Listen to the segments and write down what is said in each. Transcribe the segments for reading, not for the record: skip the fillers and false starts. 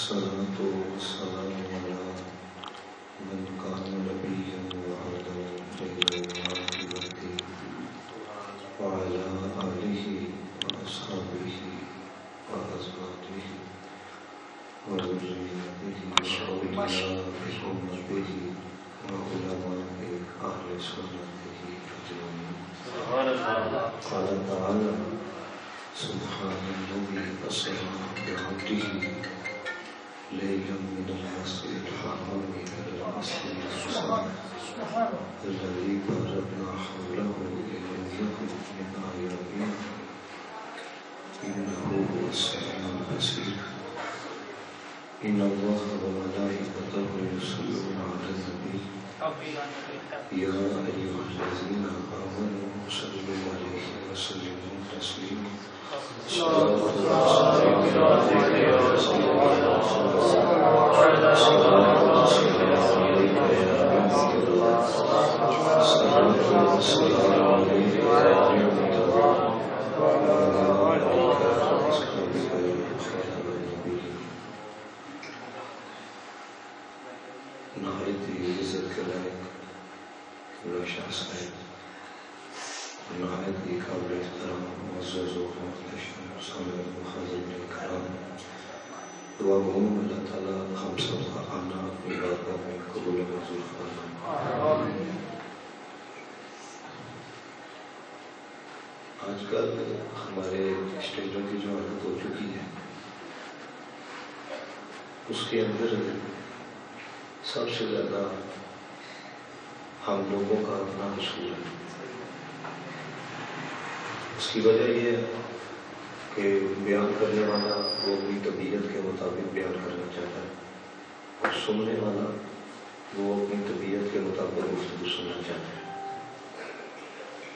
الصلاة والسلام على من كان نبيا وآدم خير العاقبة وعلى آله وأصحابه وأزواجه وذريته وأولياء أمته وعلماء أهل سنته أجمعين. قال تعالى: سبحان الذي أسرى بعبده ليلا من المسجد الحرام إلى المسجد الأقصى الذي باركنا حوله لنريه من آياتنا إنه هو السميع البصير. إن الله وملائكته يصلون على النبي يا أيها الذين آمنوا صلوا عليه وسلموا تسليما. نہایت ہی عزت کے لائق روشن صاحب، نہایت ہی قابل احترام معزز و محتشم سامعین و حاضرین کرام، دعا گو اللہ تعالیٰ ہم سب کا آنا اپنی بارگاہ میں قبول منظور فرمائے. آج کل ہمارے اسٹیجوں کی جو عادت ہو چکی ہے، اس کے اندر سب سے زیادہ ہم لوگوں کا اپنا حصول ہے. اس کی وجہ یہ ہے کہ بیان کرنے والا وہ اپنی طبیعت کے مطابق بیان کرنا چاہتا ہے اور سننے والا وہ اپنی طبیعت کے مطابق گفتگو سننا چاہتا ہے.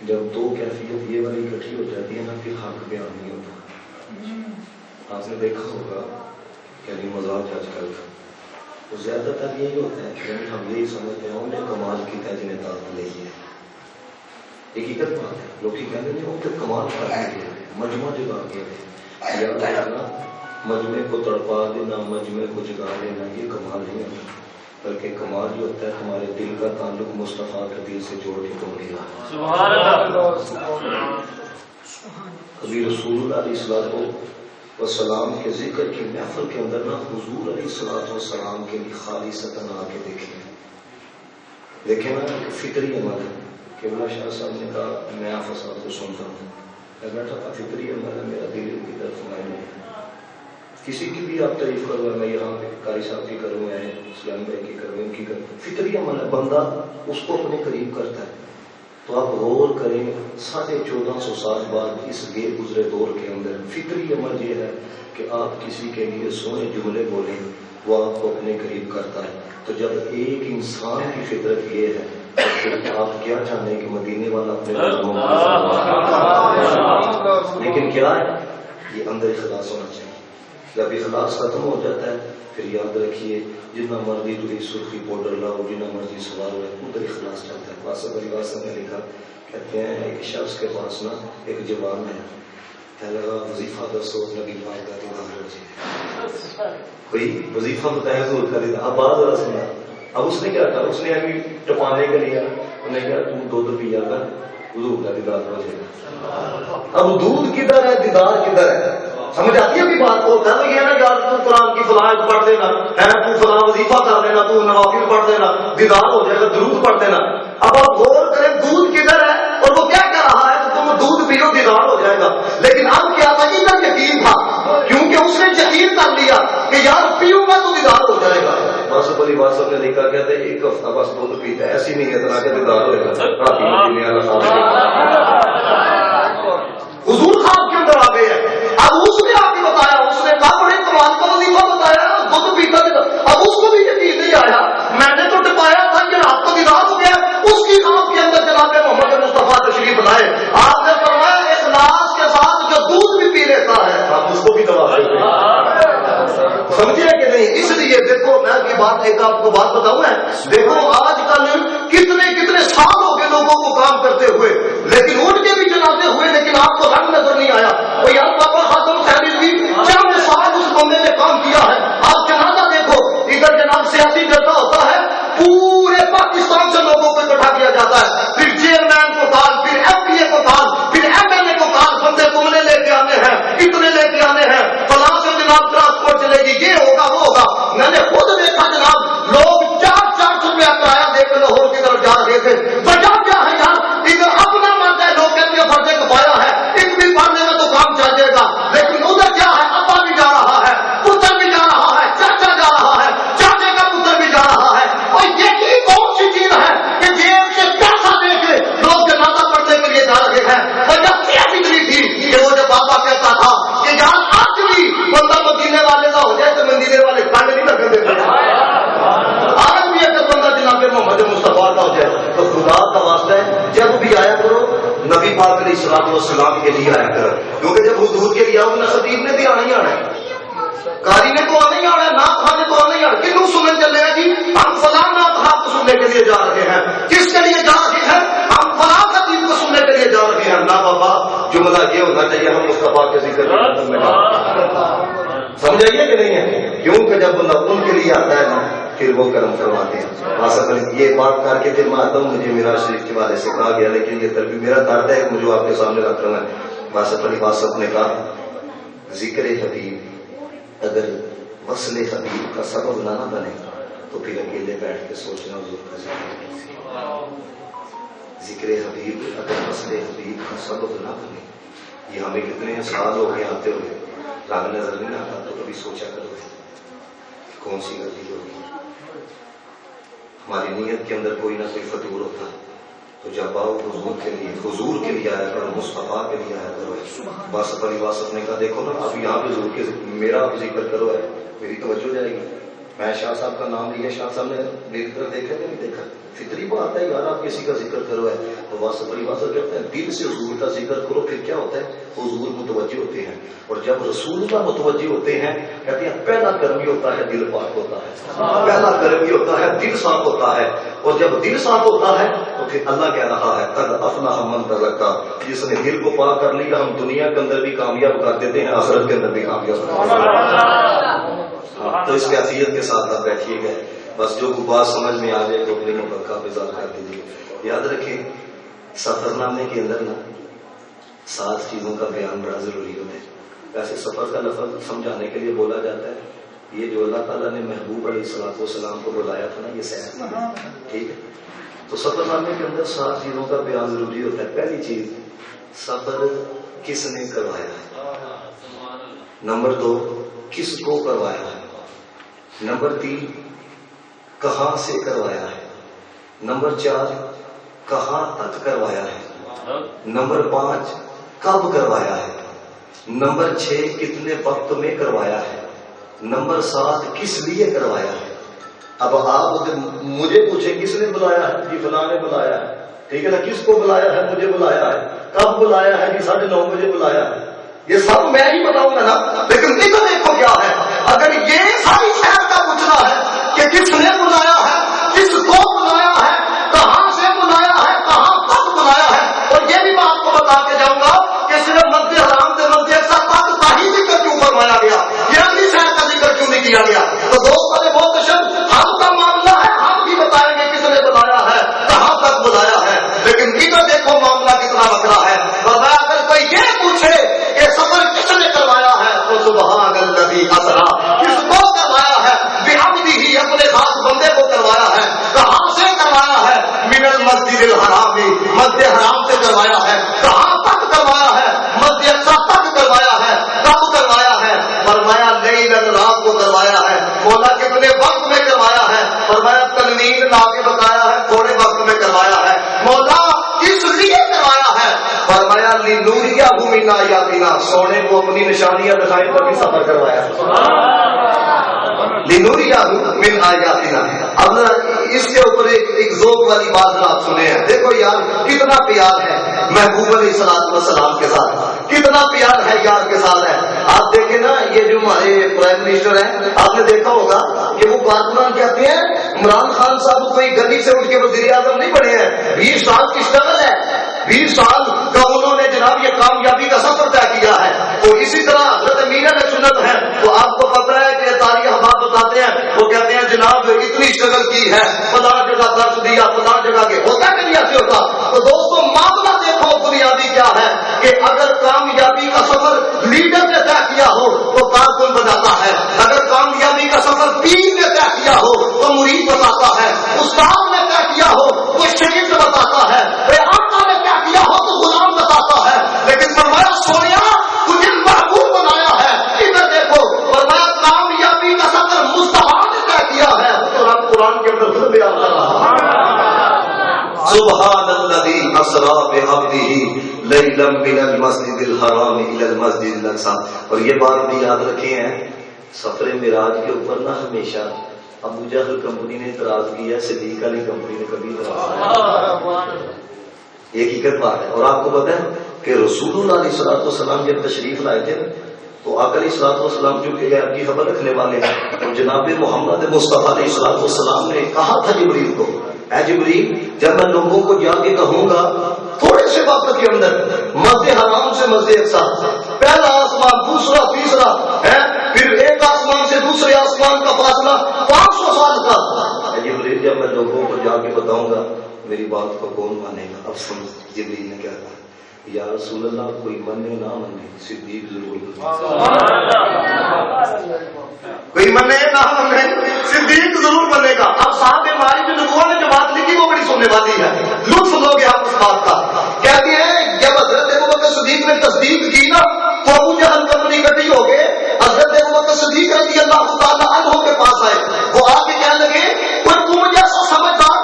جب دو کیفیت یہ والی اکٹھی ہو جاتی ہے نا کہ حق بیان نہیں ہوتا. آپ نے دیکھا ہوگا یعنی مزاج آج کل کا تو زیادہ تر یہی ہوتا ہے کہ ہم یہی سمجھتے ہیں انہیں کمال کیا جنہیں طاقت نہیں ہے. حقیقت بات ہے، لوگ کہتے ہیں ان کے کمال کر دیا مجمع جگا کے یا مجمع کو تڑپا دینا، مجمع کو جگا دینا، یہ کمال نہیں ہوتا، بلکہ کمال جو ہوتا ہے ہمارے دل کا تعلق مصطفیٰ کے دل سے جوڑ کے توڑ دیا. ابھی رسول اللہ علیہ الصلوۃ والسلام کے ذکر کی محفل کے اندر نا حضور علیہ الصلوۃ والسلام کے لیے خالصتاً آ کے دیکھیں نا کہ فطری عمل ہے. کہ اللہ شاہ صاحب نے کہا میں آپ صاحب کو سنتا ہوں، میں بیٹھا تھا، فطری عمل ہے، میرا دل کی طرف مائل نہیں ہے. کسی کی بھی آپ تعریف کرو، میں یہاں پہ قاری صاحب کی کروں، میں اسلام بھائی کی کروں، ان کی کروں، فطری عمل ہے، بندہ اس کو اپنے قریب کرتا ہے. تو آپ غور کریں 1450 سال بعد اس گئے گزرے دور کے اندر فطری عمل یہ ہے کہ آپ کسی کے لیے سونے جملے بولیں، وہ آپ کو اپنے قریب کرتا ہے. تو جب ایک انسان کی فطرت یہ ہے تو آپ کیا چاہتے ہیں کہ مدینے والا اپنے لیکن کیا ہے یہ اندر اخلاص ہونا چاہیے. جب اخلاص ختم ہو جاتا ہے پھر یاد رکھیے جتنا مرضی تھی سرخی پاؤڈر لاؤ، جتنا مرضی سوار ہو، ادھر اخلاص چلتا ہے. واسف علی واسف نے لکھا، کہتے ہیں ایک شخص کے پاس نا ایک جوان ہے، کہنے لگا وظیفہ دسو نبی پاک کا دیدار ہو جائے. کوئی وظیفہ بتایا حضور کا دیدار. اب بات ذرا سنا، اب اس نے کیا کہا، اس نے ابھی ٹپانے کے لیے انہوں نے کہا تم دودھ پیا کر حضور کا دیدار ہو جائے گا. اب دودھ کدھر ہے، دیدار کدھر ہے؟ سمجھ آتی ہے ابھی بات کو؟ کہنا یہ نا یار تو قرآن کی فلاح پڑھ دینا ہے، تو فلاں وظیفہ کر لینا، تو نوافل پڑھ دینا، دیدار ہو جائے گا، درود پڑھ دینا. اب آپ غور کریں دودھ کدھر ہے اور وہ کیا کہہ رہا ہے کہ تم دودھ پیو دیدار ہو جائے گا. لیکن اب کیا تھا، اتنا یقین تھا کیونکہ اس نے یقین کر لیا کہ یار پیوں گا تو دیدار ہو جائے گا. واسف علی واسف نے لکھا، کہتے ہیں ایک ہفتہ بس دودھ پیتا ہے، ایسی نہیں اتنا کہ دیدار ہوئے گا. حضور خواب کے اندر آ گئے ہیں. اب اس نے آ کے بتایا، اس نے کہا بڑے کمال کا وظیفہ بتایا، دودھ پیتا تھا. اب اس کو بھی یقین نہیں آیا، میں نے تو ٹپایا تھا کہ رات کو دیدار ہو گیا. اس کی خواب کے اندر جناب محمد مصطفیٰ تشریف لائے. آپ نے فرمایا اخلاص کے ساتھ جو دودھ بھی پی لیتا ہے آپ اس کو بھی دوا دیتے ہیں. سمجھے کہ نہیں؟ اس لیے دیکھو میں کی بات ایک آپ کو بات بتاؤں میں، دیکھو آج کل کتنے سال ہو گئے لوگوں کو کام کرتے ہوئے، لیکن ان کے بھی جنازے ہوئے لیکن آپ کو رنگ نظر نہیں آیا. وہ یار پاپا خاتم خیری بھی 4 سال اس بندے نے کام کیا ہے، آپ والسلام کے لیے آیا کر, کیونکہ جب حضور کے لیے آؤ نہ خطیب نے بھی آنا ہی آنا ہے, قاری نے تو آنا ہی آنا ہے, نعت خواہ نے تو آنا ہی آنا ہے. کنوں سنن چلے ہیں جی, ہم فلاں نعت خواہ کو سننے کے لیے جا رہے ہیں. کس کے لیے جا رہے ہیں؟ ہم فلاں خطیب کو سننے کے لیے جا رہے ہیں. نہ بابا, جملہ یہ ہونا چاہیے ہم مصطفیٰ کے ذکر میں سمجھائیے کہ نہیں ہے, کیونکہ جب بندہ ان کے لیے آتا ہے نا پھر وہ کرم فرماتے ہیں. یہ بات کر کے پھر میں آتا ہوں, مجھے میرا شریف کے والے سے کہا گیا, لیکن یہ تربیت میرا درد ہے مجھے آپ کے سامنے رکھ رہا ہے. واسف علی واسف نے کہا ذکر حبیب اگر وصل حبیب کا سبب نہ بنے تو پھر اکیلے بیٹھ کے سوچنا حضور کا ذکر حبیب اگر وصل حبیب کا سبب نہ بنے. یہ ہمیں کتنے سال ہو گئے آتے ہوئے, رنگ نظر نہیں آتا تو کبھی سوچا کرو کون سی غلطی ہوگی. ہماری نیت کے اندر کوئی نہ کوئی فطور ہوتا ہے, تو جب آؤ حضور کے لیے آیا کرو, مصطفیٰ کے لیے آیا کرو. واسف علی واسف نے کہا دیکھو نا اب یہاں پہ حضور کے میرا آپ ذکر کرو ہے, میری توجہ جائے گی. میں شاہ صاحب کا نام لیا, شاہ صاحب نے میری طرف دیکھا کہ نہیں دیکھا, فطری بات ہے یار آپ کسی کا ذکر کرو ہے. تو واسف علی واسف کہتے ہیں دل سے حضور کا ذکر کرو, پھر کیا ہوتا ہے حضور متوجہ ہوتے ہیں. اور جب رسول کا متوجہ ہوتے ہیں کہتے ہیں پہلا کرم یہ ہوتا ہے دل پاک ہوتا ہے, پہلا کرم یہ ہوتا ہے دل صاف ہوتا ہے. اور جب دل صاف ہوتا ہے تو پھر اللہ کہہ رہا ہے قد افلح من تزکا, جس نے دل کو پاک کر لیا ہم دنیا کے اندر بھی کامیاب کر دیتے ہیں, آخرت کے اندر بھی کامیاب کر دیتے ہیں. تو اس کیفیت کے ساتھ آپ بیٹھیے گئے, بس جو بات سمجھ میں آ جائے تو اپنے مبارکہ پہ اظہار کر دیجیے. یاد رکھیں سفر نامے کے اندر نا 7 چیزوں کا بیان بڑا ضروری ہوتا ہے. ویسے سفر کا لفظ سمجھانے کے لیے بولا جاتا ہے, یہ جو اللہ تعالیٰ نے محبوب علیہ الصلوۃ والسلام کو بلایا تھا نا یہ سیر, ٹھیک ہے. تو سفر نامے کے اندر 7 چیزوں کا بیان ضروری ہوتا ہے. پہلی چیز سفر کس نے کروایا ہے, نمبر 2 کس کو کروایا ہے, نمبر 3 کہاں سے کروایا ہے, نمبر 4 کہاں تک کروایا ہے, نمبر 5 کب کروایا ہے, نمبر 6 کتنے وقت میں کروایا ہے, نمبر 7 کس لیے کروایا ہے. اب آپ مجھے پوچھیں کس نے بلایا ہے, جی فلاں نے بلایا ہے, ٹھیک ہے نا, کس کو بلایا ہے, مجھے بلایا ہے, کب بلایا ہے, جی 9:30 بجے بلایا ہے. یہ سب میں ہی بتاؤں گا نا, لیکن دیکھو کیا ہے, اگر یہ ساری شہر کا پوچھنا ہے کہ کس نے بلایا ہے, کس کو بلایا ہے, کہاں سے بلایا ہے, کہاں تک بلایا ہے, اور یہ بھی میں آپ کو بتا کے جاؤں گا کہ صرف مسجد حرام سے مسجد اقصیٰ تک کا ہی ذکر کیوں فرمایا گیا, یہ اگلی شہر کا ذکر کیوں نہیں کیا گیا. تو دوستوں نے بہت تشدد ہم کا معاملہ ہے, ہم بھی بتائیں گے کس نے بلایا ہے, کہاں تک بلایا ہے, لیکن ادھر دیکھو معاملہ کتنا وکرا ہے. اگر کوئی یہ پوچھے کہ سفر کس نے کروایا ہے تو سبحان الذی اسرا, کس کو کروایا ہے, بعبدہ اپنے خاص بندے کو کروایا ہے. کہاں سے کروایا ہے, من المسجد الحرام, مسجد حرام سے کروایا ہے. کہاں تک کروایا ہے, مسجد اقصیٰ تک کروایا ہے. کب کروایا ہے, فرمایا لیلا, رات کو کروایا ہے. مولا کتنے وقت میں کروایا ہے, فرمایا تنوین لا کے بتایا ہے تھوڑے وقت میں کروایا ہے. مولا کس لیے کروایا ہے, فرمایا لنوریہ من آیاتنا, سونے کو اپنی نشانیاں دکھائی پر بھی سفر کروایا. لنوریہ من آیاتنا. اب اس کے اوپر ایک ذوق والی بات آپ سنے ہیں. دیکھو یار کتنا پیار ہے محبوب علیہ الصلوۃ والسلام کے ساتھ, کتنا پیار ہے یار کے ساتھ ہے. آپ دیکھیں نا یہ جو ہمارے پرائم منسٹر ہیں, آپ نے دیکھا ہوگا کہ وہ کارکنان کہتے ہیں عمران خان صاحب کوئی گلی سے اٹھ کے وزیر اعظم نہیں بنے ہیں, 20 سال کی اسٹرگل ہے, 20 سال کا انہوں نے جناب یہ کامیابی کا سفر طے کیا ہے. تو اسی طرح حضرت امیر علیہ سنت ہے, تو آپ کو پتہ ہے کہ تاریخ احباب بتاتے ہیں, وہ کہتے ہیں جناب اتنی اسٹرگل کی ہے, 50 جگہ درس دیا, 50 جگہ کے, ہوتا کہ نہیں ایسے ہوتا. تو دوستوں معاملہ دیکھو بنیادی کیا ہے کہ اگر کامیابی کا سفر لیڈر نے طے کیا ہو تو کارکن بناتا ہے, اگر کامیابی کا سفر پیر نے طے کیا ہو تو مرید بتاتا ہے, استاد نے طے کیا ہو تو شہید بتاتا ہے, آقا نے طے کیا ہو تو غلام بتاتا ہے. لیکن فرمایا سونیا تجھے محبوب بنایا ہے. ادھر دیکھو فرمایا کامیابی کا سفر مصطفیٰ نے طے کیا ہے, تو رب قرآن کے اندر خود بیان کر رہا ہے سبحان الذی اسری بعبدہ لیلا من المسجد الحرام الی المسجد الاقصی. اور یہ بات بھی یاد رکھے ہیں سفر معراج کے اوپر نہ ہمیشہ ابو جہل کمپنی نے اعتراض کیا, صدیق علی کمپنی نے کبھی اعتراض کیا. یہ حقیقت بات ہے. اور آپ کو پتہ ہے کہ رسول اللہ علیہ السلام جب تشریف لائے تھے تو آقا علیہ السلام جو کہ غیب کی خبر رکھنے والے ہیں، اور جناب محمد مصطفیٰ علیہ السلام نے کہا تھا جبریل کو، اے جبریل جب میں لوگوں کو جا کے کہوں گا تھوڑے سے وقت کے اندر مسجد حرام سے مسجد اقصی، پہلا آسمان دوسرا تیسرا ہے، پھر ایک آسمان سے دوسرے آسمان کا فاصلہ 500 سال کا، اے جبریل جب میں لوگوں کو جا کے بتاؤں گا میری بات کو کون مانے گا؟ اب سمجھ جبریل نے کیا کہا، یا رسول اللہ کوئی منے نہ منے صدیق ضرور کوئی منے نہ منے صدیق ضرور بنے گا۔ اب صاحب ہماری جو نبوت نے جو بات لکھی وہ بڑی سننے والی ہے، لطف لو گے آپ اس بات کا۔ کہتے ہیں جب حضرت ابوبکر صدیق نے تصدیق کی نا تو ابو جہل کمپنی اکٹھی ہو گئے، حضرت ابوبکر صدیق رضی اللہ تعالیٰ عنہ کے پاس آئے، وہ آ کے کہنے لگے کوئی تم جیسا سمجھدار،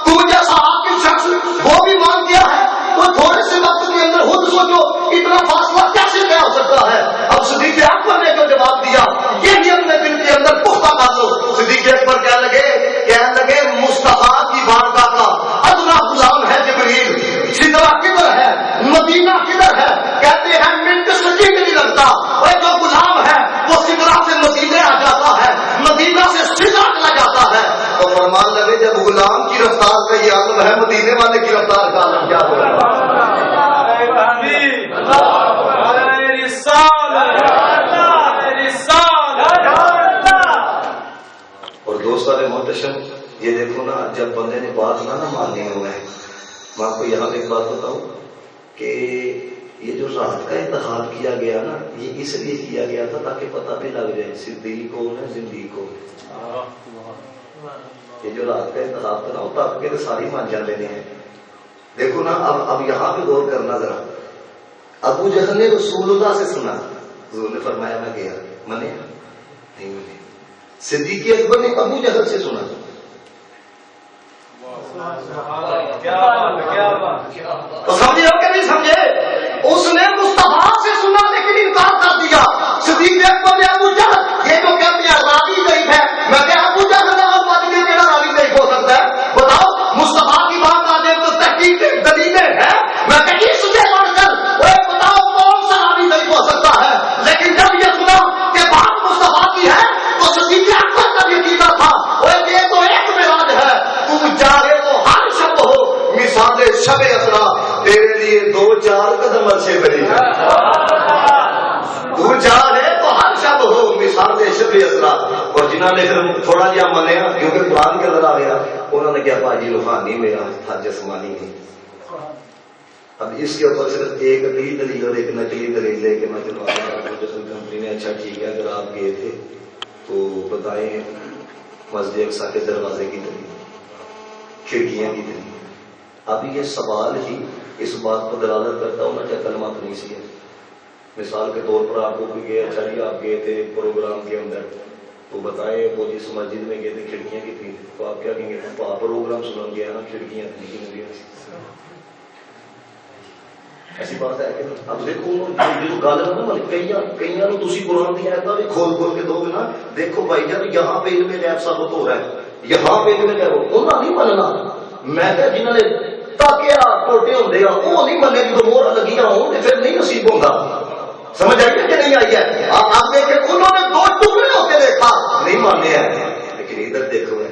تم جیسا عاقل شخص وہ بھی مان گیا ہے، تو تھوڑے سے وقت کے اندر خود سوچو اتنا فاصلہ کیسے طے ہو سکتا ہے؟ اب صدیق اکبر نے جو جواب دیا یہ بھی اپنے دل کے اندر پختہ کر لو۔ صدیق اکبر کہنے لگے مصطفیٰ کی بارگاہ کا ادنا غلام ہے جبریل، سدرہ کدھر ہے، مدینہ کدھر ہے؟ کہتے ہیں منٹ سٹیک نہیں لگتا، اور جو غلام ہے وہ سدرہ سے مدینے آ جاتا ہے، مدینہ سے سدرہ چلا جاتا ہے۔ تو فرمان لگے جب غلام کی رفتار کا یہ عالم ہے، مدینے والے کی رفتار کا عالم کیا ہوگا؟ اور دوستان محتشم یہ دیکھو نا، جب بندے نے بات نہ ماننی ہو ہے، میں آپ کو یہاں پہ ایک بات بتاؤں کہ یہ جو رات کا انتخاب کیا گیا نا یہ اس لیے کیا گیا تھا تاکہ پتہ بھی لگ جائے صدیق کون ہے زندیق کون ہے۔ یہ جو رات کا انتخاب تھا نا وہ تب کے ساری مان لینے ہیں۔ دیکھو نا اب یہاں پہ غور کرنا ذرا، ابو جہل نے رسول اللہ سے سنا، حضور نے فرمایا میں گیا، منے نہیں منے۔ صدیق اکبر نے ابو جہل سے سنا، تو سمجھے ہو کہ نہیں سمجھے؟ اس نے مصطفیٰ سے سنا لیکن انکار کر دیا۔ صدیق اکبر نے ابو جہل، یہ جو کہتے ہیں راوی ضعیف ہے، میں کہ ابو جہل نے اور بات یہ کہنا راوی ضعیف ہو سکتا ہے؟ بتاؤ مصطفیٰ کی بات آ جائے تو تحقیق دلیلیں ہیں، میں کہ اس سے لڑ کر وہ بتاؤ کون سا راوی ضعیف ہو سکتا ہے؟ لیکن جب یہ سنا کہ بات مصطفیٰ کی ہے تو صدیق اکبر کا بھی عقیدہ تھا وہ یہ تو ایک معراج ہے، تم چاہے تو ہر شب ہو مثال شب اسرا، تیرے لیے 2-4 قدم اچھے بنے گا، تو چاہے تو ہر شب ہو مثال شب اسرا۔ اور جنہوں نے پھر تھوڑا جہا منیا کیونکہ قرآن کے اندر آ گیا، انہوں نے کیا باجی روحانی میرا تھا جسمانی نہیں۔ اب اس کے اوپر صرف ایک نقلی دلیل اور ایک نقلی دلیل لے کے میں چلوا کمپنی نے اچھا ٹھیک ہے اگر آپ گئے تھے تو بتائیں مسجد اقصی کے دروازے کی دلیل، کھڑکیاں کی دلیل۔ اب یہ سوال ہی اس بات پر دلالت کرتا ہوں نا کہ کلمات نہیں سی ہے۔ مثال کے طور پر آپ کو کوئی گئے، اچھا جی آپ گئے تھے پروگرام کے اندر تو بتائیں وہ جس مسجد میں گئے تھے کھڑکیاں کی تھی، تو آپ کیا کہیں گے پروگرام سنن گیا نا کھڑکیاں تھیں۔ ایسی بات ہے کہ اب دیکھو جو گل ہے نا کئی تھی قرآن کی آیتاں بھی کھول کے دو گے نا، دیکھو بھائی جان یہاں پہ علم غیب ثابت ہو رہا ہے، یہاں پہ علم غیب انہاں نہیں مننا۔ میں کہ جنہوں نے تاکہ ٹوٹے ہوندے آ وہ نہیں منے، جو مہر لگیاں ہوں پھر نہیں نصیب ہوگا۔ سمجھ آئی کہ نہیں آئی ہے؟ آپ دیکھیں انہوں نے 2 ٹکڑے ہوتے دیکھا نہیں مانے ہیں، لیکن ادھر دیکھو ہے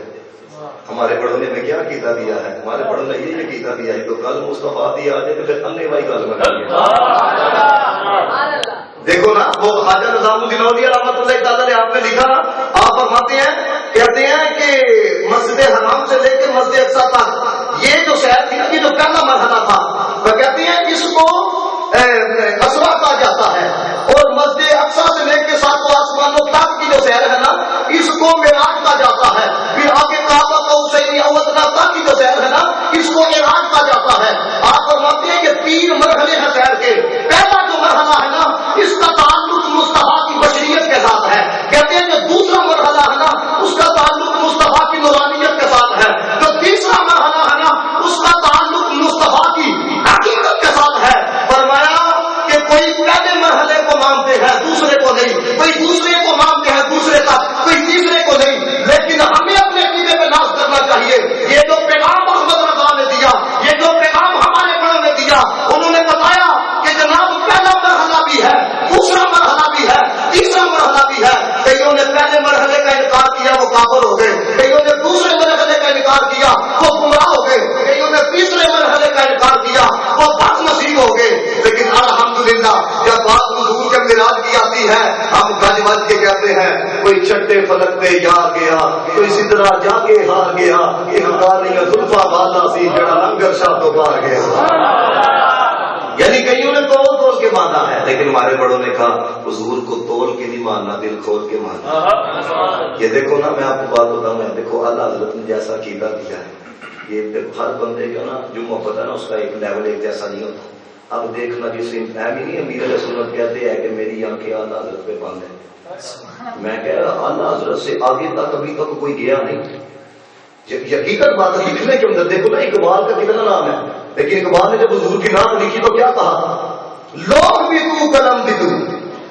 ہمارے بڑوں نے ہمیں کیا عقیدہ دیا ہے، ہمارے بڑوں نے یہ عقیدہ دیا ہے، تو کل مصطفیٰ دیا آ جائے تو پھر انے وائی گل بنا گیا۔ دیکھو نا وہ خواجہ نظام الدین اولیاء رحمۃ اللہ تعالیٰ نے آپ نے لکھا نا، آپ فرماتے ہیں کہتے ہیں کہ مسجد حرام سے لے کے مسجد اقصی تک یہ جو شہر تھی نا یہ جو پہلا مرحلہ تھا، وہ کہتے ہیں اس کو اسرا کہا جاتا ہے، اور مسجد اقصی سے لے کے 7 آسمانوں تک کی جو شہر ہے نا اس کو معراج کہا جاتا ہے۔ پھر آگے کعبہ قوسین او ادنیٰ تک کی جو شہر ہے نا اس کو معراج کہا جاتا ہے۔ آپ فرماتے ہیں کہ 3 مرحلے ہیں شہر کے۔ پہلا جو مرحلہ ہے نا اس کا تعلق مصطفیٰ کی بشریت کے ساتھ ہے، کہتے ہیں جو دوسرا مرحلہ ہے نا اس کا تعلق مصطفیٰ کی نورانیت کے ساتھ ہے، جو تیسرا مرحلہ ہے نا اس کا تعلق کافر ہو گئے، کئیوں نے دوسرے مرحلے کا انکار کیا وہ گمراہ ہو گئے، کئیوں نے تیسرے مرحلے کا انکار کیا وہ بد نصیب ہو گئے. لیکن الحمدللہ جب بات حضور کے معراج کی آتی ہے ہم گج وج کے کہتے ہیں کوئی چٹے فلک پہ یار گیا، کوئی سدرا جا کے ہار گیا، ایک کالی زلفا والا سی جڑا لنگر شاہ تو باہر گیا. یعنی کئیوں نے توڑ کے مانا ہے، لیکن ہمارے بڑوں نے کہا حضور کو توڑ کے نہیں ماننا، دل کھول کے ماننا. یہ دیکھو نا، میں آپ کو بات بتاؤں، دیکھو اللہ حضرت نے جیسا عقیدہ دیا ہے، یہ دیکھو ہر بندے کا نا جو محبت ہے نا اس کا ایک لیول ایک جیسا نہیں ہوتا. اب دیکھنا جس اہم ہی نہیں، امیر علیہ سنت کہتے ہیں کہ میری آنکھیں اللہ حضرت پہ بند ہے. میں کہہ رہا اللہ حضرت سے آگے تک ابھی تک کوئی گیا نہیں. حقیقت بات ہے لکھنے کے اندر دیکھو نا، اقبال کا کتنا نام ہے، لیکن اقبال نے جب حضور کی نام لکھی تو کیا کہا؟ لوگ بھی تو قلم بھی تو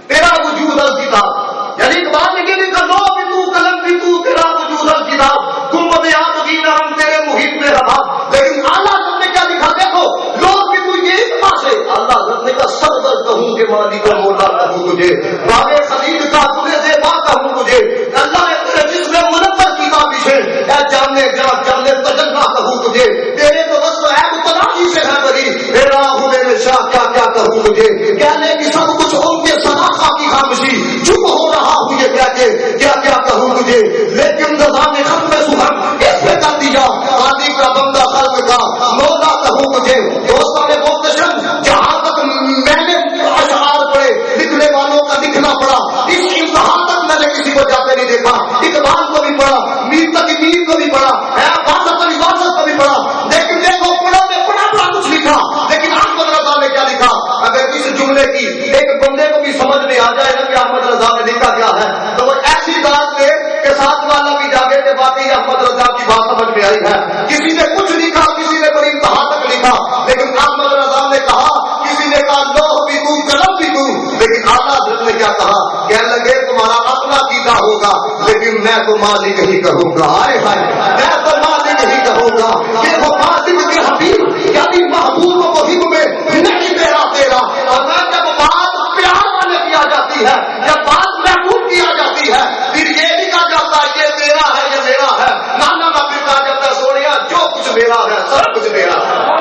تیرا وجود الکتاب. یعنی اقبال نے یہ لکھا لوگ بھی تو قلم بھی تو تیرا وجود الکتاب، گنبد آبگینہ ہم تیرے محیط میں رہا. لیکن اعلیٰ حضرت نے کیا لکھا؟ دیکھو لوگ بھی تو یہ اتنا سے اللہ حضرت نے کہا سرور کہوں کہ مالک کا مولا کہوں تجھے، باب خلید کا تجھے زیبا کہوں تجھے، اللہ نے تیرے جسم میں منور کی تابش ہے، اے جامنے جا جامنے تجنا کہوں تجھے، تیرے تو رسم عیب تلاشی سے ہے بری، میرا میرے شاہ کیا کیا کہوں تجھے، کہنے کی سب کچھ ان کے صداقہ کی خاموشی، چپ ہو رہا ہوں یہ کہہ کے کیا کیا کہوں تجھے. لیکن رضا نے ختم سبحان اس پہ کر دیا، خالق کا بندہ خلق کا مولا کہوں تجھے. دوستان محتشم جہاں تک میں نے اشعار پڑھے لکھنے والوں کا لکھنا پڑا، اس امتحان تک میں نے کسی کو جاتے نہیں دیکھا. اقبال کو بھی پڑھا، میر تقی میر کو بھی پڑھا، عباست علی عباست کو بھی پڑھا، لیکن دیکھو پڑھا میں بڑا کچھ لکھا. لیکن احمد رضا نے کیا لکھا؟ اگر اس جملے کی ایک بندے کو بھی سمجھ میں آ جائے نا کہ احمد رضا نے لکھا کیا ہے، تو وہ ایسی بات دے کہ ساتھ والا بھی جاگے کہ باقی احمد رضا کی بات سمجھ میں آئی ہے. کسی نے کچھ لکھا، کسی نے بڑی انتہا تک لکھا، لیکن احمد رضا نے کہا، کسی نے کہا لوح بھی تو قلم بھی تو، لیکن اعلیٰ حضرت نے کیا کہا؟ کہنے لگے تمہارا اپنا عقیدہ ہوگا لیکن میں تو مالک ہی کہوں گا. آئے ہائے میں تو مالک ہی کہوں گا. یہ وہ مالک کے حبیب یعنی محبوب محب میں نہیں تیرا تیرا. اور جب بات پیار والے کی آ جاتی ہے، جب بات محبوب کی آ جاتی ہے، پھر یہ نہیں کہا جاتا یہ تیرا ہے یہ میرا ہے. نانا کا پھر کہا جاتا ہے سونیا جو کچھ میرا ہے سب کچھ میرا ہے.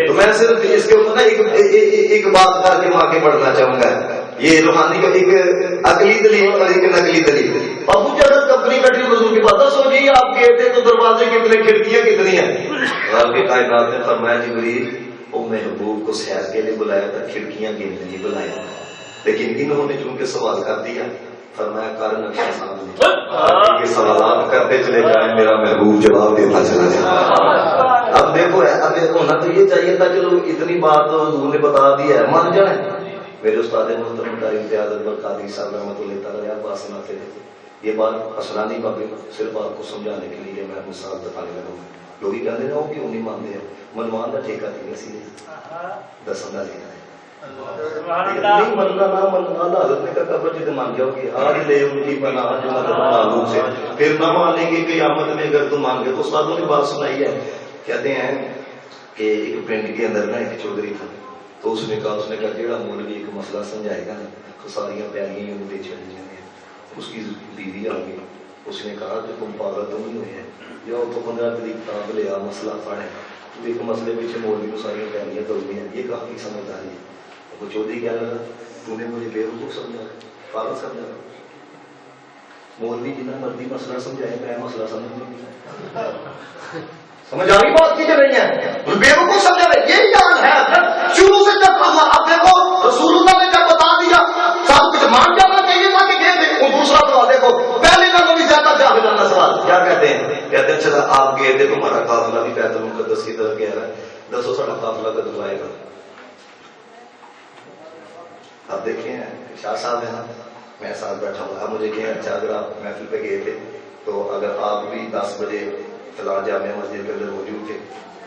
تو میں صرف اس کے اوپر نا ایک بات کر کے آگے بڑھنا چاہوں گا. یہ روحانی کا ایک عقلی دلیل اور ایک نقلی دلیل. ابو جہل کمپنی بیٹھی حضور کے پاس سو جی آپ گئے تھے تو دروازے کتنے کھڑکیاں کتنی ہیں؟ رب کی کائنات نے فرمایا جبریل وہ محبوب کو سیر کے لیے بلایا تھا، کھڑکیاں گننے نہیں بلایا. لیکن انہوں نے چونکہ سوال کر دیا، فرمایا کار نقشہ سامنے یہ سوالات کرتے چلے جائیں میرا محبوب جواب دیتا چلا جائے. اب دیکھو ہونا تو یہ چاہیے تھا چلو اتنی بات تو حضور نے بتا دی ہے مان جائیں. میرے استاد محترم قاری امتیاز اکبر قادری صاحب رحمۃ اللہ تعالیٰ بات سناتے تھے. یہ بات اسلانی کا صرف آپ کو سمجھانے کے لیے میں مثال بتانے لگا ہوں. لوگ ہی کہتے ہیں وہ کیوں نہیں مانتے ہیں، منوان کا ٹھیکہ تھی اسی دسن کا ٹھیکہ نہیں مننا نہ مننا. اللہ حضرت نے کہا قبر جتنے مان جاؤ گے آج لے ان کی پناہ جو معلوم سے پھر نہ مانیں گے قیامت میں اگر تم مان گے. تو استادوں نے بات سنائی ہے، کہتے ہیں کہ ایک پنڈ کے اندر نا ایک چودھری تھا. تو اس نے کہا جیڑا مولوی ایک مسئلہ سمجھائے گا نا تو ساریاں پیالیاں اندر چڑھ جائیں گے. اس کی بیوی آ گئی، اس نے کہا کہ تم پاگل تو نہیں ہوئے ہیں، یا تو 15 تاریخ کتاب لیا مسئلہ پڑھے تو ایک مسئلے پیچھے مولوی کو ساریاں پیالیاں توڑ گئی ہیں، یہ کہاں کی سمجھداری ہے؟ وہ چودھری کیا لگا تو نے مجھے بے وقوف سمجھا، پاگل سمجھا. مولوی جتنا مرضی مسئلہ سمجھائے میں مسئلہ سمجھ نہیں سمجھ آ رہی بات کی نہیں ہے، بے وقوف سمجھا رہے. یہی جان ہے شروع سے جب اب دیکھو رسول اللہ نے جب بتا دیا سب کچھ مان جانا چاہیے تھا کہ وہ دوسرا سوال دیکھو پہلے کا بھی زیادہ جاہلانہ سوال کیا کہتے ہیں چلا آپ گئے تھے تمہارا قافلہ بھی بیت المقدس کی طرف گیا ہے، دسو ساڑھا قافلہ کدو آئے گا؟ اب دیکھیں شاہ صاحب ہے نا، میں ساتھ بیٹھا ہوں. اب مجھے کہیں اچھا اگر آپ محفل پہ گئے تھے تو اگر آپ بھی 10 بجے فلاں جامع مسجد کے اندر موجود تھے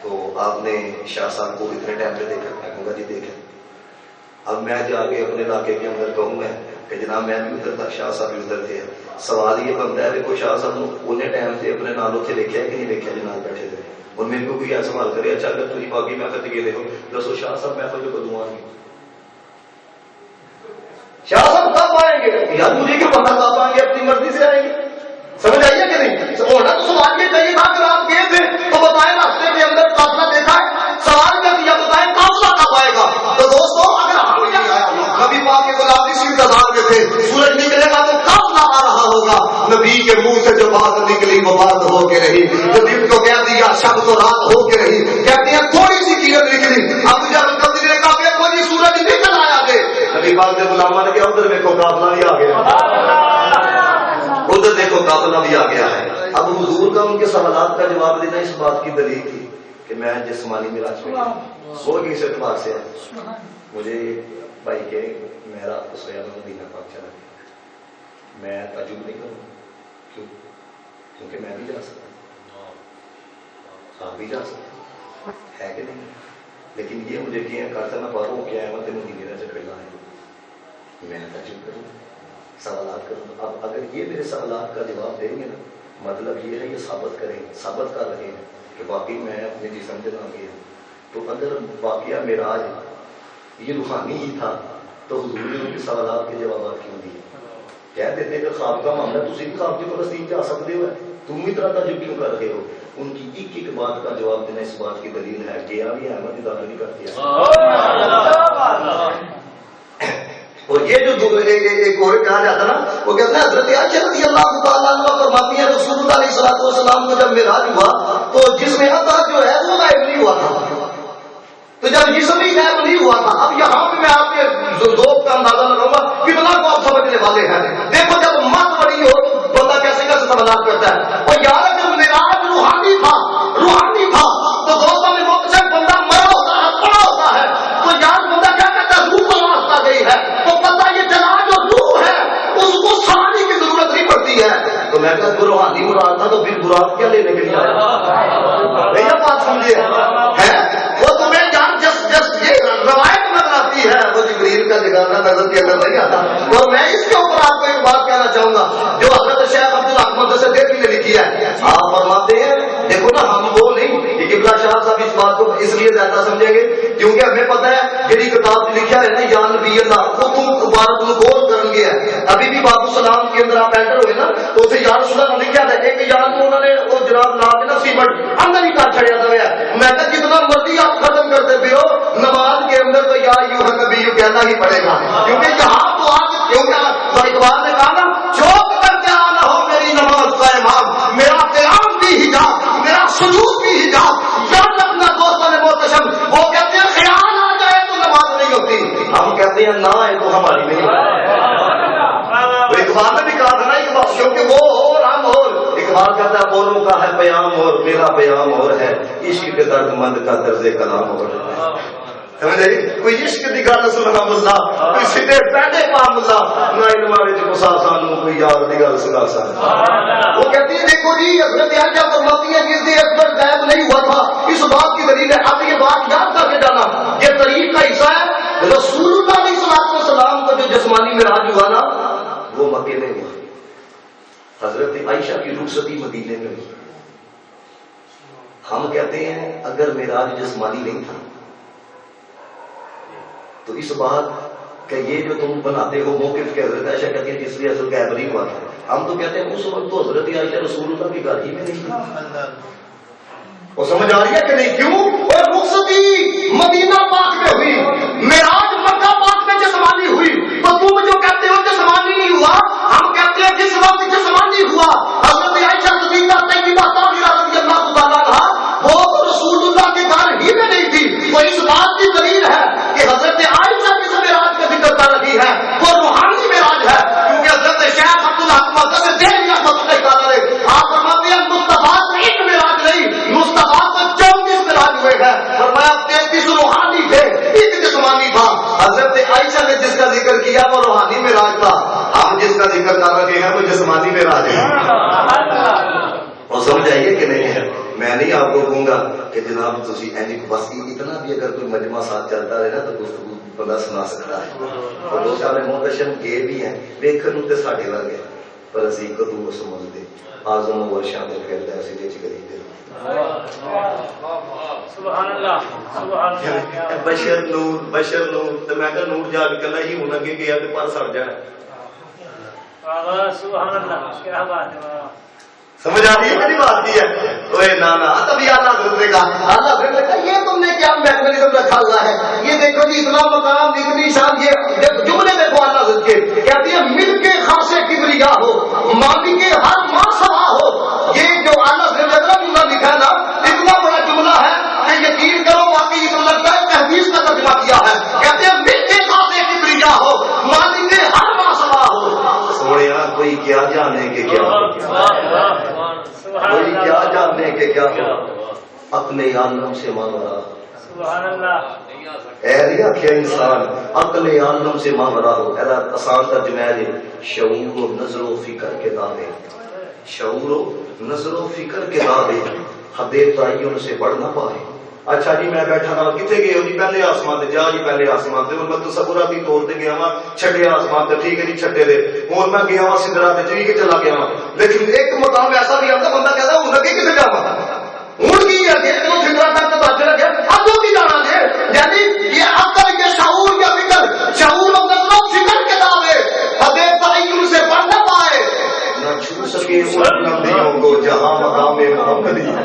تو آپ نے شاہ صاحب کو اتنے ٹائم پہ دیکھا؟ میں کہوں گا جی دیکھیں. اب میں جا کے اپنے علاقے کے اندر کہوں میں کہ جناب میں بھی ادھر تھا، شاہ صاحب بھی ادھر تھے، سوال یہ بنتا ہے دیکھو شاہ صاحب انہیں ٹائم سے اپنے نالوں سے لکھا ہے کہ نہیں لکھا جناب بیٹھے تھے، اور میرے کو کوئی ایسا سوال کرے اچھا اگر تجھے باقی محفل یہ دیکھو دسو شاہ صاحب محفل جو کدوں آئیں گے، شاہ صاحب کب آئیں گے؟ یار مجھے کیا پتا کب آئیں گے، اپنی مرضی سے آئیں گے، سمجھ آئیے کہ نہیں؟ ہونا تو سوال یہ چاہیے تھا اگر آپ گئے تھے تو بتائیں راستے کے اندر قافلہ دیکھا ہے، سوال کر دیا بتائیں قافلہ کب آئے گا؟ تو دوستوں اگر ہم نبی پاک کے غلام اسی انتظار میں تھے، سورج نکلے گا تو قافلہ آ رہا ہوگا، نبی کے منہ سے جو بات نکلی وہ بات ہو کے رہی، جو دن کو کہہ دیا شب تو رات ہو کے رہی، کہتے ہیں تھوڑی سی قیمت نکلی، اب جب کبھی نے کہا کہ کوئی سورج نکل آیا تھے، نبی پاک کے غلاموں نے کہا ادھر دیکھو قافلہ بھی آ گیا، ادھر دیکھو قافلہ بھی آ گیا ہے۔ اب حضور کا ان کے سوالات کا جواب دینا اس بات کی دلیل تھی کہ میں جسمانی معراج پہ وہ کس اعتبار سے ہے، مجھے بھائی کہ میں رات کو سویا مدینہ پاک چلا گیا، میں تعجب نہیں کروں، کیوں؟ کیونکہ میں بھی جا سکتا ہوں، آپ بھی جا سکتے ہے کہ نہیں، لیکن یہ مجھے کیا کرتا میں پڑھوں کیا ہے مت مدینہ سے پہلا ہے، میں تعجب کروں، سوالات کروں۔ اب اگر یہ میرے سوالات کا جواب دیں گے نا، مطلب یہ ہے یہ ثابت کریں، ثابت کر رہے ہیں کہ واقعی میں اپنے جسم سے نہ گیا، تو اگر واقعہ معراج یہ روحانی ہی تھا تو حضور نے ان کے سوالات کے جوابات کیوں دیے؟ کہہ دیتے کہ خواب کا معاملہ تسی بھی خواب کی فلسطین جا سکتے ہو، تم بھی طرح تعجب کیوں کر رہے ہو؟ ان کی ایک ایک بات کا جواب دینا اس بات کی دلیل ہے کہ ابھی احمد ادارہ نہیں کرتی ہے۔ اور یہ جو ایک اور کہا جاتا نا، وہ کہتے ہیں حضرت عائشہ رضی اللہ تعالیٰ عنہ فرماتی ہیں رسول اللہ علیہ الصلوۃ والسلام کو جب معراج ہوا تو جسم اطہر جو ہے وہ غائب نہیں ہوا تھا، تو جب جسم ہی غائب نہیں ہوا تھا، اب یہاں پہ میں آپ کے ذوق کا اندازہ لگاؤں گا کتنا کو آپ سمجھنے والے ہیں۔ دیکھو جب مت بڑی ہو بندہ کیسے کیسے سوالات کرتا ہے، اور یار جب معراج روحانی تھا تو دوستوں میں محتشم بندہ مرا ہوتا ہے پڑا ہوتا ہے، تو یار بندہ کیا کہتا ہے روح کو واسطہ گئی ہے، تو پتہ یہ چلا جو روح ہے اس کو سمجھنے کی ضرورت نہیں پڑتی ہے، تو میں کہتا روحانی مراد تھا تو پھر برات کیا لینے کے لیے آیا؟ بھیا بات سمجھیے ہے وہ تمہیں جان جس یہ روایت نظر آتی ہے وہ جبریل کا جگانا نظر کے اندر نہیں آتا۔ اور میں اس کے اوپر آپ کو ایک بات کہنا چاہوں گا جو حضرت شیخ عبدالرحمن سے دیکھ نے لکھی ہے، آپ فرماتے ہیں دیکھو نا ہم وہ نہیں کہ قبلہ شاہ صاحب اس بات کو اس لیے زیادہ سمجھیں گے کیونکہ ہمیں پتہ ہے جی کتاب لکھا ہے نا یا نبی اللہ وہ تم عبارت کو غور کریں گے، ابھی بھی بابو سلام کے اندر آپ انٹر ہوئے نا تو اسے یا رسول اللہ لکھا تھا ایک یاد تو انہوں نے وہ جناب لا کے نا سیمنٹ اندر ہی کر چھڑیا تھا ہے، میں کہ جتنا مرضی آپ ختم کرتے پھر ہو نماز کے اندر تو یا ایھا نبی کہنا ہی پڑے گا، کیونکہ یہاں تو آج کیونکہ اقبال نے کہا نا چوک کر کے آنا ہو میری نماز کا امام، میرا قیام بھی حجاب میرا سجود بھی حجاب، یاد رکھنا دوستوں نے محتشم وہ کہتے ہیں خیال آ جائے تو نماز نہیں ہوتی، ہم کہتے ہیں نہ آئے تو ہماری نہیں ہوتی۔ اقبال نے بھی کہا تھا نا اقبال کیونکہ وہ اور ہم اور اقبال کہتا ہے بولوں کا ہے پیام اور میرا پیام اور ہے، عشق کے درد مند کا طرز کلام اور ہے، سمجھ کوئی عشق کی گل سننا ملا کوئی سیدھے بیٹھے پا ملا نہ علم وچ مسا سانو کوئی یار دی گل سنا سان۔ وہ کہتی ہے دیکھو جی حضرت عائشہ فرماتی ہے جس دن اکبر غائب نہیں ہوا تھا اس بات کی دلیل ہے، اب یہ بات یاد کر کے جانا یہ طریق کا حصہ ہے رسول اللہ علیہ الصلوۃ والسلام کا جو جسمانی معراج ہوا نا وہ مکے میں ہوا، حضرت عائشہ کی رخصتی مدینے میں ہوئی۔ ہم کہتے ہیں اگر معراج جسمانی نہیں تھا تو اس بات کہ یہ جو تم بناتے ہو موقف کے حضرت عائشہ کہتی ہے جس لیے اصل غائب نہیں ہوا تھا، ہم تو کہتے ہیں اس وقت تو حضرت عائشہ رسول اللہ کی گھر ہی میں نہیں تھی، وہ سمجھ آ رہی ہے کہ نہیں؟ کیوں؟ اور رخصتی مدینہ پاک میں ہوئی، معراج مکہ پاک میں جسمانی ہوئی، تو تم جو کہتے ہو جسمانی نہیں ہوا، ہم کہتے ہیں جس وقت جسمانی ہوا حضرت عائشہ صدیقہ طیبہ طاہرہ رضی اللہ تعالیٰ عنہا وہ تو رسول اللہ کے گھر ہی میں نہیں تھی، تو اس بات کی دلیل ہے کہ حضرت عائشہ جس معراج کا ذکر کر رہی ہے وہ روحانی معراج ہے، کیونکہ حضرت شیخ عبدالرحمن دہلوی رحمۃ اللہ تعالیٰ علیہ آپ فرماتے ہیں مصطفیٰ سے ایک معراج نہیں مصطفیٰ سے 34 معراج ہوئے ہیں، فرمایا 33 روحانی تھے ایک جسمانی تھا، حضرت عائشہ نے جس کا ذکر کیا وہ روحانی معراج تھا، ہم جس کا ذکر کر رہے ہیں وہ جسمانی معراج ہے، اور سمجھ آئیے کہ نہیں ہے؟ میں نہیں آپ کو کہوں گا کہ جناب تسی بس اتنا بھی اگر کوئی مجمع ساتھ چلتا رہے نا تو گفتگو بندہ سنا سکتا ہے. اور دو سارے محتشم گئے بھی ہیں ویکھن تے ساڈے ورگے پر اسی کدو سمجھتے آزم ورشاں تے پھردا اسی وچ کری دے سبحان اللہ سبحان اللہ. بشر نور تے میں کہ نور جا کے کلا ہی ہن اگے گیا تے پر سڑ جانا. سبحان اللہ کیا بات ہے. سمجھ آتی ہے میری بات کی ہے. اوے نانا تبھی اللہ حضرت نے کہا یہ تم نے کیا میکنزم رکھا ہوا ہے. یہ دیکھو جی اتنا مقام اتنی شان. یہ جملے دیکھو اللہ حضرت کے کہتی ہے مل کے خاصے کبریا ہو مالک کے ہر ماں سوا ہو. یہ جو اللہ حضرت نے جملہ لکھا نا اتنا بڑا جملہ ہے کہ یقین کرو واقعی تو لگتا ہے تحدیث کا ترجمہ کیا ہے. کہتے ہیں مل کے خاصے کبریا ہو مالک کے ہر ماں سوا ہو. سوڑے کوئی کیا جانے کے کیا کوئی کیا جاننے کے کیا ہو اپنے عالم سے ماورا. اے کیا انسان اپنے عالم سے ماورا ہو. آسان ترجمہ ہے شعور و نظر و فکر کے دعوے. شعور و نظر و فکر کے دعوے حدے تعین سے بڑھ نہ پائے. اچھا جی میں بیٹھا تھا کتنے گئے ہو جی پہلے آسمان تے جا جی پہلے آسمان تے میں تصوراتی طور تے گیا وا چھٹے آسمان تے ٹھیک ہے جی چھٹے دے ہوں میں گیا وا سدرا تے ٹھیک ہے چلا گیا وا. لیکن ایک مقام ایسا بھی آتا بندہ کہتا ہوں لگے کتنے جاوا ہوں کی ہے کہ چلو سدرا تک تو بچ لگے اب تو کی جانا دے. یعنی یہ عقل یہ شعور یا فکر شعور و نظر و فکر کے دعوے حدے تعین سے بڑھ نہ پائے نہ چھو سکے ان نبیوں کو جہاں مقام محمدی ہے.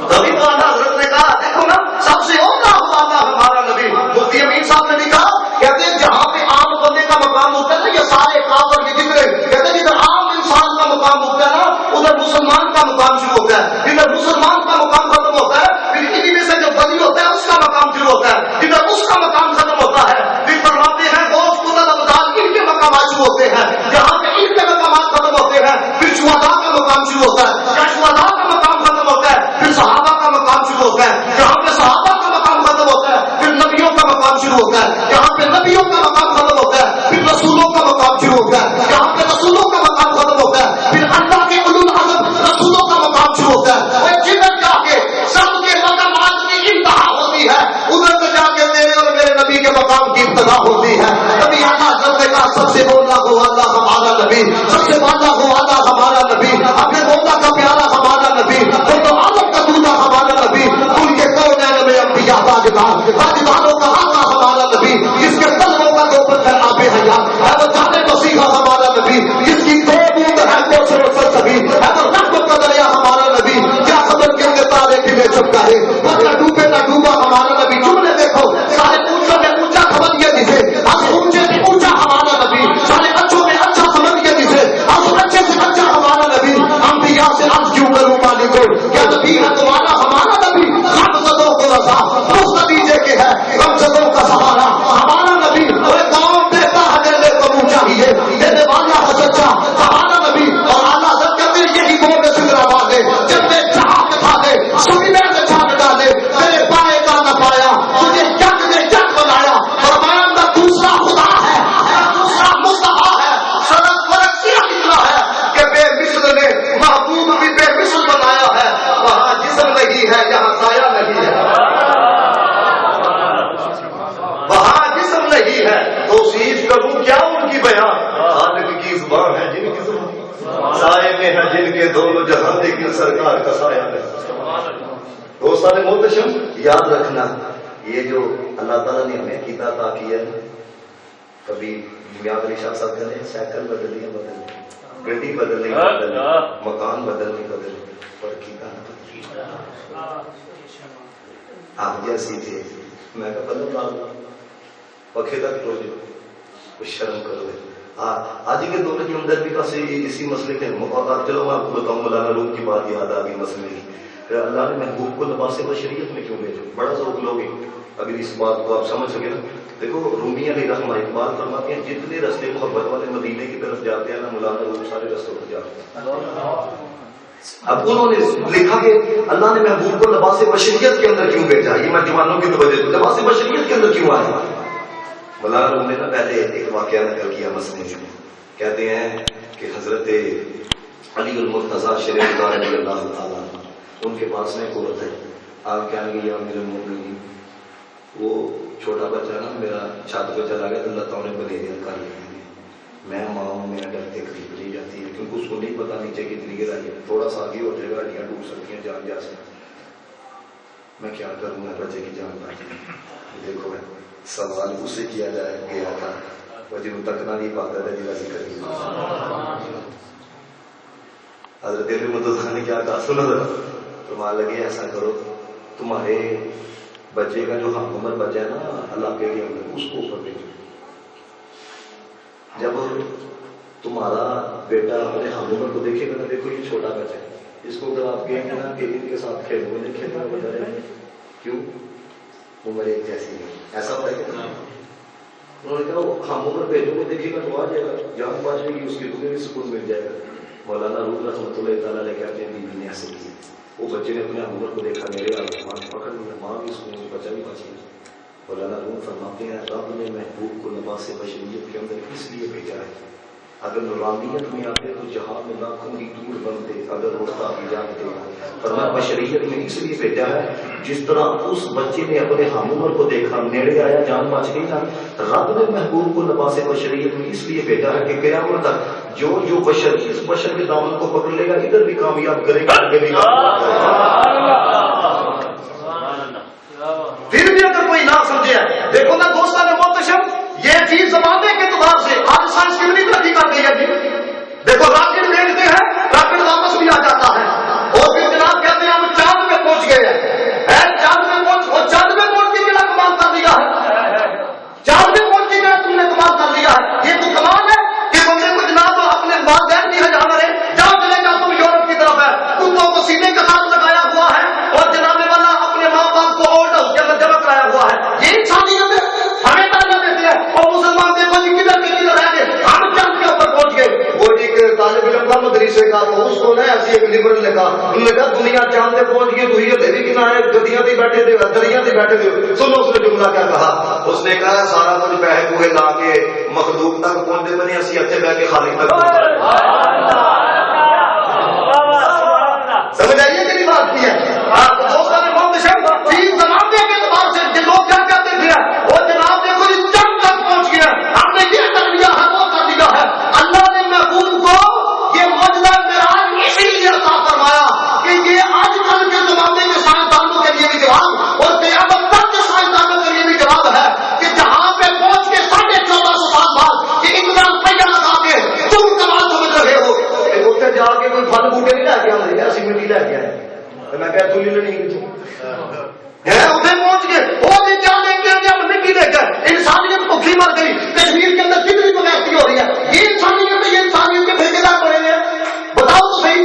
تبھی تو حضرت نے کہا دیکھو نا سب سے اولا ہوا ہمارا نبی. مفتی امین صاحب نے لکھا کہتے ہیں جہاں پہ عام بندے کا مقام ہوتا ہے نا یہ سارے کافر کے جتنے کہتے ہیں جدھر عام انسان کا مقام ہوتا ہے نا ادھر مسلمان کا مقام شروع ہوتا ہے. جدھر مسلمان کا مقام ختم ہوتا ہے پھر انہیں میں سے جو بلی ہوتا ہے اس کا مقام شروع ہوتا ہے. جدھر اس کا مقام ختم ہوتا ہے پھر فرماتے ہیں دوست خدا ابدال ان کے مقامات شروع ہوتے ہیں. جہاں پہ ان کے مقامات ختم ہوتے ہیں پھر شہداء کا مقام شروع ہوتا ہے. جہاں شہداء کا مقام ختم ہوتا ہے پھر صحابہ کا مقام شروع ہوتا ہے. جہاں پہ صحابہ کا مقام ختم ہوتا ہے پھر نبیوں کا مقام شروع ہوتا ہے. جہاں پہ نبیوں کا مقام ختم ہوتا ہے پھر رسولوں کا مقام شروع ہوتا ہے. جہاں پہ رسولوں کا مقام ختم ہوتا ہے پھر اللہ کے اولو العزم رسولوں کا مقام شروع ہوتا ہے. اور جدھر جا کے سب کے مقامات کی انتہا ہوتی ہے ادھر سے جا کے میرے اور میرے نبی کے مقام کی ابتدا ہوتی ہے. نبی اللہ حضرت نے کہا سب سے بولا ہو اللہ ہمارا نبی سب سے بالا ہو اللہ ہمارا نبی اپنے مولا کا پیارا ہمارا نبی تو عالم کا دودھا ہمارا نبی ان کے کونین میں انبیاء واجبانوں کا آقا ہمارا نبی جس کے قلبوں کا دو پتھر آب حیات ہے وہ جانے مسیحا ہمارا نبی جس کی دو بوند ہے کوثر و سلسبی ہے وہ رحمت کا دریا ہمارا نبی. کیا خبر کے اندر تارے کھلے چمکائے نہ ڈوبے نہ ڈوبا ہمارا نبی. جملے دیکھو سارے اونچوں میں اونچا خبر یہ جسے از اونچے سے اونچا ہمارا نبی. سارے اچھوں میں اچھا خبر یہ جسے از اچھے سے اچھا ہمارا نبی. انبیاء سے عرض کیوں کروں مالک کیا نبی ہے تمہارا ہمارا نبی. غمزدوں کو رضا اس نتیجے کے ہے غمزدوں کا سہارا ہمارا نبی. اور کام دیتا ہے دینے کو منہ چاہیے دینے والا ہے سچا ہمارا نبی. اور اعلیٰ حضرت کہتے ہیں یہی وہ میں سدرا والے جب میں چاہ کے تھا دے سمینے سے چھاپ ڈالے تیرے پائے کا نہ پایا تجھے جگ نے جگ بنایا. فرمایا نہ دوسرا خدا ہے نہ دوسرا مصطفیٰ ہے. سڑک فرق صرف اتنا ہے کہ بے مثل نے محبوب بھی بے مثل بنایا ہے. وہاں جسم نہیں ہے جہاں سایہ نہیں ہے. وہاں جسم نہیں ہے توصیف کروں کیا ان کی بیان. خالق کی زبان ہے جن کی زبان سائے میں ہے جن کے دونوں جہاں لیکن سرکار کا سایہ نہیں. دوستان محتشم یاد رکھنا یہ جو اللہ تعالیٰ نے ہمیں کیتا عطا کیا ہے کبھی میاں علی شاہ صاحب کہتے ہیں سائیکل بدلی بدل گڈی بدلنے بدل مکان بدلنے بدل پر کیتا نہ آپ جیسی تھے میں کہا بدل ڈال پکھے تک تو جو کچھ شرم کرو. آج کے دور کے اندر بھی کسی اسی مسئلے کے مقابلات. چلو میں آپ کو بتاؤں مولانا روم کی بات یاد آ گئی مسئلے کی. اللہ نے محبوب کو لباس بشریت میں کیوں بھیجا. بڑا ذوق لوگ اگر اس بات کو آپ سمجھ سکے نا. دیکھو رومی علیہ رحمہ اقبال فرماتے ہیں جتنے رستے محبت والے مدینے کی طرف جاتے ہیں نا مولانا روم سارے رستوں پر جاتے ہیں. اب انہوں نے لکھا کہ اللہ نے محبوب کو لباس بشریت کے اندر کیوں بھیجا. یہ میں جوانوں کی توجہ دوں لباس بشریت کے اندر کیوں آیا. مولانا روم نے نا پہلے ایک واقعہ نقل کیا مسئلے میں. کہتے ہیں کہ حضرت علی المرتضیٰ شیر خدا رضی اللہ تعالیٰ عنہ، ان کے پاس میں ایک عورت ہے، آپ کیا گئی امیر المومنین، وہ چھوٹا بچہ نا میرا چھت پہ چلا گیا تو لتوں نے بلیریاں کر لی، میں ماں ہوں، میرا ڈرتے قریب نہیں جاتی ہے کیونکہ اس کو نہیں پتا نیچے کتنی گر آئی ہے، تھوڑا سا آگے ہو جائے گا ہڈیاں ٹوٹ سکتی ہیں، جان جا سکتی، میں کیا کروں گا بچے کی جان بچ۔ دیکھو سوال اس سے کیا جائے گیا تھا وہ جنہوں تکنا نہیں پاتا تھا جی ذکر نہیں، حضرت علی مرتضیٰ نے کیا کہا سنا ذرا، فرمان لگے ایسا کرو تمہارے بچے کا جو ہم عمر بچہ ہے نا علاقے کے اندر اس کو اوپر بھیجو، جب تمہارا بیٹا اپنے ہم عمر کو دیکھے گا نا، دیکھو یہ چھوٹا بچہ ہے، اس کو اگر آپ کہیں گے نا کہ ان کے ساتھ کھیلو گے نہیں کھیلنا بتا رہے، کیوں عمر ایک جیسی ہے، ایسا ہوتا ہے کہ انہوں نے کہا وہ ہم عمر بھیجو گے دیکھے گا تو آ جائے گا، جان بچے گی، اس کی تمہیں بھی سکون مل جائے گا۔ مولانا روح رحمۃ اللہ تعالیٰ علیہ کہتے ہیں بیوی نے ایسے کی، وہ بچے نے اپنے عمر کو دیکھا، میرے آسمان پکڑ لیا، ماں بھی سکون سے بچہ بھی بچ گیا۔ مولانا روح فرماتے ہیں رب نے محبوب کو لباس بشریت کے اندر اس لیے بھیجا ہے، اگر نورانیت میں آتے تو جہاں میں لاکھوں کی دور بنتے، اگر رختا بھی جانتے، فرمایا بشریت میں اس لیے بھیجا ہے جس طرح اس بچے نے اپنے ہم عمر کو دیکھا، نیڑے آیا، جان بچ گئی نا، رب نے محبوب کو لباس بشریت میں اس لیے بھیجا ہے کہ قیامت تک جو بشر اس بشر کے دامن کو پکڑ لے گا ادھر بھی کامیاب کرے گا، آگے بھی کامیاب کرے گا۔ پھر بھی اگر کوئی نہ سمجھے، دیکھو نا دوستان محتشم، یہ چیز زمانے کے اعتبار سے آج سائنس کتنی ترقی کر گئی ہے جی، دیکھو راکٹ بھیجتے ہیں، راکٹ واپس بھی آ جاتا ہے، اور پھر جناب کہتے ہیں ہم چاند پہ پہنچ گئے ہیں، چاند پہ پہنچ، اور چاند پہ پہنچ کے کیا کمال کر دیا ہے، چاند پہ پہنچ کے کیا تم نے کمال کر دیا ہے، یہ تو کمال ہے کہ تم نے کچھ جناب اپنے والدین کی جہاں رہے، جاؤ چلے جاؤ تم یورپ کی طرف ہے، کتوں کو سینے کے ساتھ لگایا ہوا ہے، اور جناب والا اپنے ماں باپ کو اولڈ ہاؤس کے اندر جمع کرایا ہوا ہے، یہ انسانیت ہے، ہمیں تعلیم دیتے ہیں، اور مسلمان دیکھو جی کدھر کے کدھر رہ گئے، ہم چاند کے اوپر پہنچ گئے۔ وہ ایک طالب علم کا مدرسے کا تو اس کو نہ ایسی ایک لبرل نے کہا، انہوں نے کہا دنیا چاند پہ پہنچ گئی تو یہ بھی کنا ہے، گدیاں بھی بیٹھے تھے، دریا بھی بیٹھے تھے، سنو اس نے جملہ کیا کہا، اس نے کہا سارا کچھ بہ کوئے لا کے مخلوق تک پہنچے بنے، اسی اچھے بہ کے خالق تک سمجھ آئیے کہ نہیں بات کی ہے۔ دوستان محتشم، تین زمانے کے اعتبار سے جو لوگ کیا کہتے تھے وہ جناب دیکھو جی چند تک پہنچ گیا، ہم نے یہ کر لیا ہے وہ کر دیا ہے۔ اللہ نے محبوب کو یہ معجزہ معراج اسی لیے عطا فرمایا کہ یہ آج کل کے زمانے کے سائنسدانوں کے لیے بھی جواب اور قیامت تک کے سائنسدانوں کے لیے بھی جواب ہے کہ جہاں پہ پہنچ کے 1450 سال بعد یہ اتنا پہیا لگا کے تم کمال سمجھ رہے ہو، اتنے جا کے کوئی پھل بوٹے نہیں لے کے آئے، ایسی مٹی لے کے آئے، میں کہہ تھی نہیں اتنے پہنچ گئے، وہ بھی کیا لے کے آگے ہم مٹی لے کر انسانیت بھوکی مر گئی۔ کشمیر کے اندر کتنی بغیرتی ہو رہی ہے، یہ انسانیت ہے، یہ انسانیت کے ٹھیکیدار پڑے ہیں، بتاؤ تو صحیح،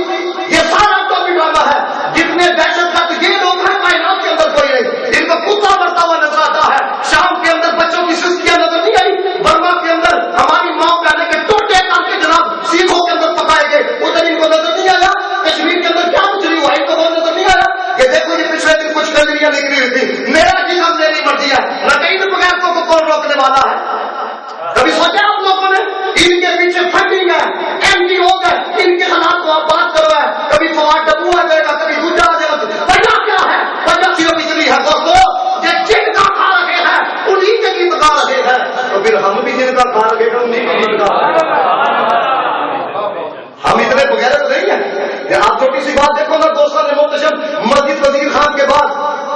یہ سارا ٹاپک ڈرامہ ہے، جتنے دہشت گرد یہ لوگ ہیں کائنات کے اندر کوئی نہیں، ان کا کتا مرتا ہوا نظر آتا ہے، شام کے اندر بچوں کی سستیاں نظر نہیں آئی، برما کے اندر ہماری ماں پہلے کے ٹوٹے کر کے جناب سیخوں کے اندر پکائے گئے، ادھر ان کو نظر نہیں آیا، کشمیر کے اندر کیا کچھ نہیں ہوا ان کو وہ نظر نہیں آیا، کہ دیکھو یہ پچھلے دن کچھ گندگیاں نکلی ہوئی تھی، میرا جسم میری مرضی ہے، نہ کہیں تو بغیر کو کون روکنے والا ہے۔ کبھی سوچا آپ لوگوں نے ان کے پیچھے فنڈنگ ہے، ایم ڈی او ہے، ان کے خلاف تو آپ بات کرو ہے، کبھی فواد ڈبو آ جائے گا، کبھی دوجا آ جائے گا، وجہ کیا ہے؟ وجہ صرف اتنی ہے دوستو، یہ جن کا کھا رہے ہیں انہیں کے گیت گا رہے ہیں، تو پھر ہم بھی جن کا کھا رہے ہیں انہیں کے گیت گا رہے ہیں، ہم اتنے بغیرت نہیں ہیں۔ آپ چھوٹی سی بات دیکھو نا دوستان محتشم، مسجد وزیر خان کے بعد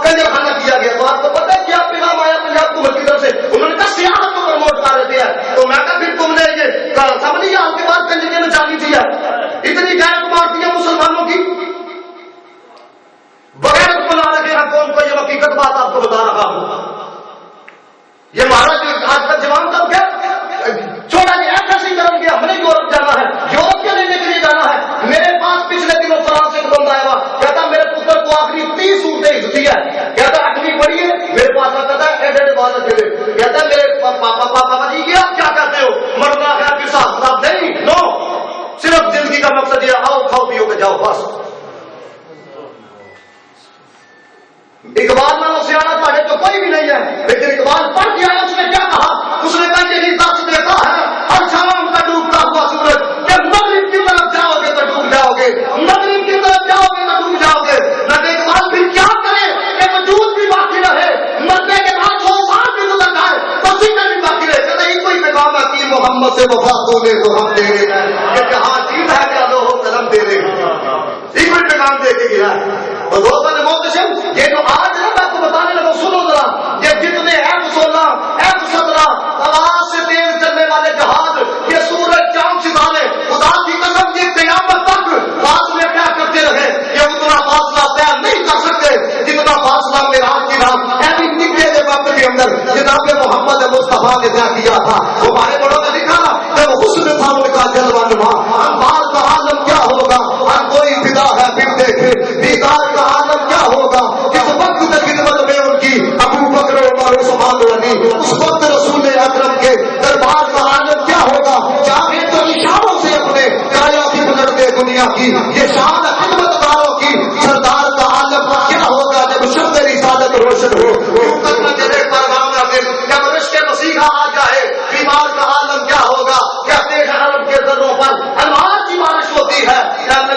کنجر خانہ کیا گیا، تو آپ کو پتہ ہے کیا پیغام آیا پنجاب حکومت کی طرف سے، انہوں نے کہا سیاحت کو پروموٹ کر رہے تھے، تو میں کہا پھر تم نے یہ سمجھ لیا آپ کے بعد کنجریاں میں چالی تھی ہے، اتنی غیرت مارتی ہے مسلمانوں کی، بغیرت بنا رکھے ہیں قوم کو، یہ حقیقت بات آپ کو بتا رہا ہوں۔ یہ ہمارا جو آج کا جوان تب ہے چھوٹا جی ایسا سی کرم کیا، ہم نے یورپ جانا ہے، یورپ کے لینے کے لیے جانا ہے، میرے پاس پچھلے دنوں فرانس سے بندہ آیا ہوا، کہتا میرے پتر کو آخری 30 صورتیں حفظ ہے، کہتا 8ویں پڑھی ہے، میرے پاس آتا تھا ایڈیڈ بات رکھے ہوئے، کہتا میرے پاپا جی یہ آپ کیا کہتے ہو، مرنا خیال کے ساتھ کتاب نہیں، نو، صرف زندگی کا مقصد یہ آؤ کھاؤ پیو کے جاؤ بس۔ اقبال نہ سیاح پڑھے تو کوئی بھی نہیں ہے، لیکن اقبال پڑھ کے آیا، اس نے کیا کہا، اس نے کہا یہ دس دیتا ہے ہر شام کا ڈوبتا ہوا سورج، جب مغرب کی طرف جاؤ گے تو ڈوب جاؤ محمد سے وفا تو لے تو ہم دے رہے ہیں کہ جہاں جیت ہے کیا لو قلم دے رہے ہیں. ایک منٹ میں کام دے کے گیا تو دوستان محتشم یہ جو آج ہے میں آپ کو بتانے لگا سنو ذرا یہ جتنے F-16 آواز سے تیز چلنے والے جہاز یہ سورج چاند ستارے خدا کی قسم یہ قیامت تک فاصلے طے کرتے رہے یہ اتنا فاصلہ طے نہیں کر سکتے جتنا فاصلہ معراج کی رات ایسی نکلے کے وقت کے اندر جناب محمد مصطفیٰ نے طے کیا تھا. ہمارے بڑوں نے لکھا جب حسن تھا ان کا جلوہ نما انبار کا عالم کیا ہوگا ہر کوئی فدا ہے پھر دیکھے دیدار کا عالم کیا ہوگا جس وقت تک خدمت میں ان کی ابو بکر عمر عثمان غنی اس وقت رسول اکرم کے دربار کا عالم کیا ہوگا چاہے تو اشاروں سے اپنے کایا کی بدل دے دنیا کی یہ شان خدمت داروں کی سردار کا عالم کیا ہوگا جب شب رسالت روشن ہو کیوں کرنا چلے پیغام نازل جب رشک مسیحا آ جائے بیمار کا عالم کیا ہوگا کہتے ہیں عرب کے ذروں پر انوار کی بارش ہوتی ہے جامع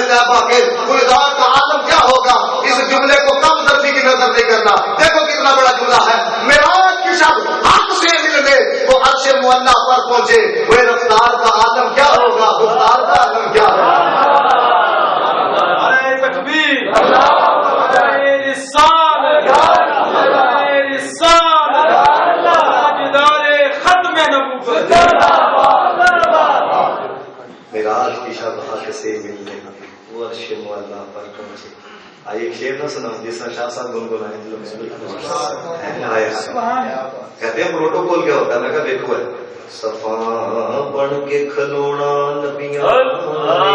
طیبہ کے گلزار کا عالم کیا ہوگا. اس جملے کو کم درجے کی نظر نہیں کرنا. دیکھو کتنا بڑا جملہ ہے. معراج کی شب حق سے ملنے وہ عرش معلیٰ پر پہنچے وہ رفتار کا عالم کیا ہوگا گفتار کا عالم کیا ہوگا. تکبیر معراج کی شب حق سے ملنے وہ عرش معلیٰ پر پہنچے. آئیے ایک شعر نہ سنا جس طرح شاہ صاحب گنگنائے کہتے ہیں پروٹوکول کیا ہوتا ہے. میں کہا دیکھو ہے صفا بن کے کھلونا نبیاں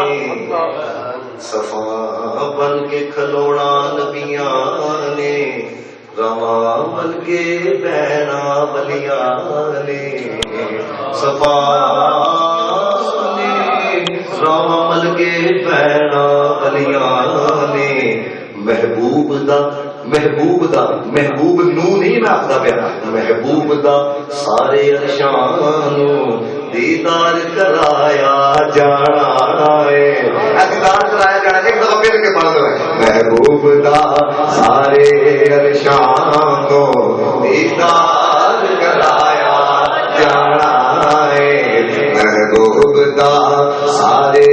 نے صفا بن کے کھلونا نبیاں نے رواں بن کے بہنا بلیاں نے صفا رواں بن کے بہنا بلیاں نے محبوب نو نہیں میں آخر پیا محبوب دا سارے ارشانوں دیدار کرایا جانا ہے. دیدار کرایا جانا ایک دفعہ پھر کے پڑھ دو. محبوب دا سارے ارشانوں دیدار کرایا جانا ہے. محبوب دا سارے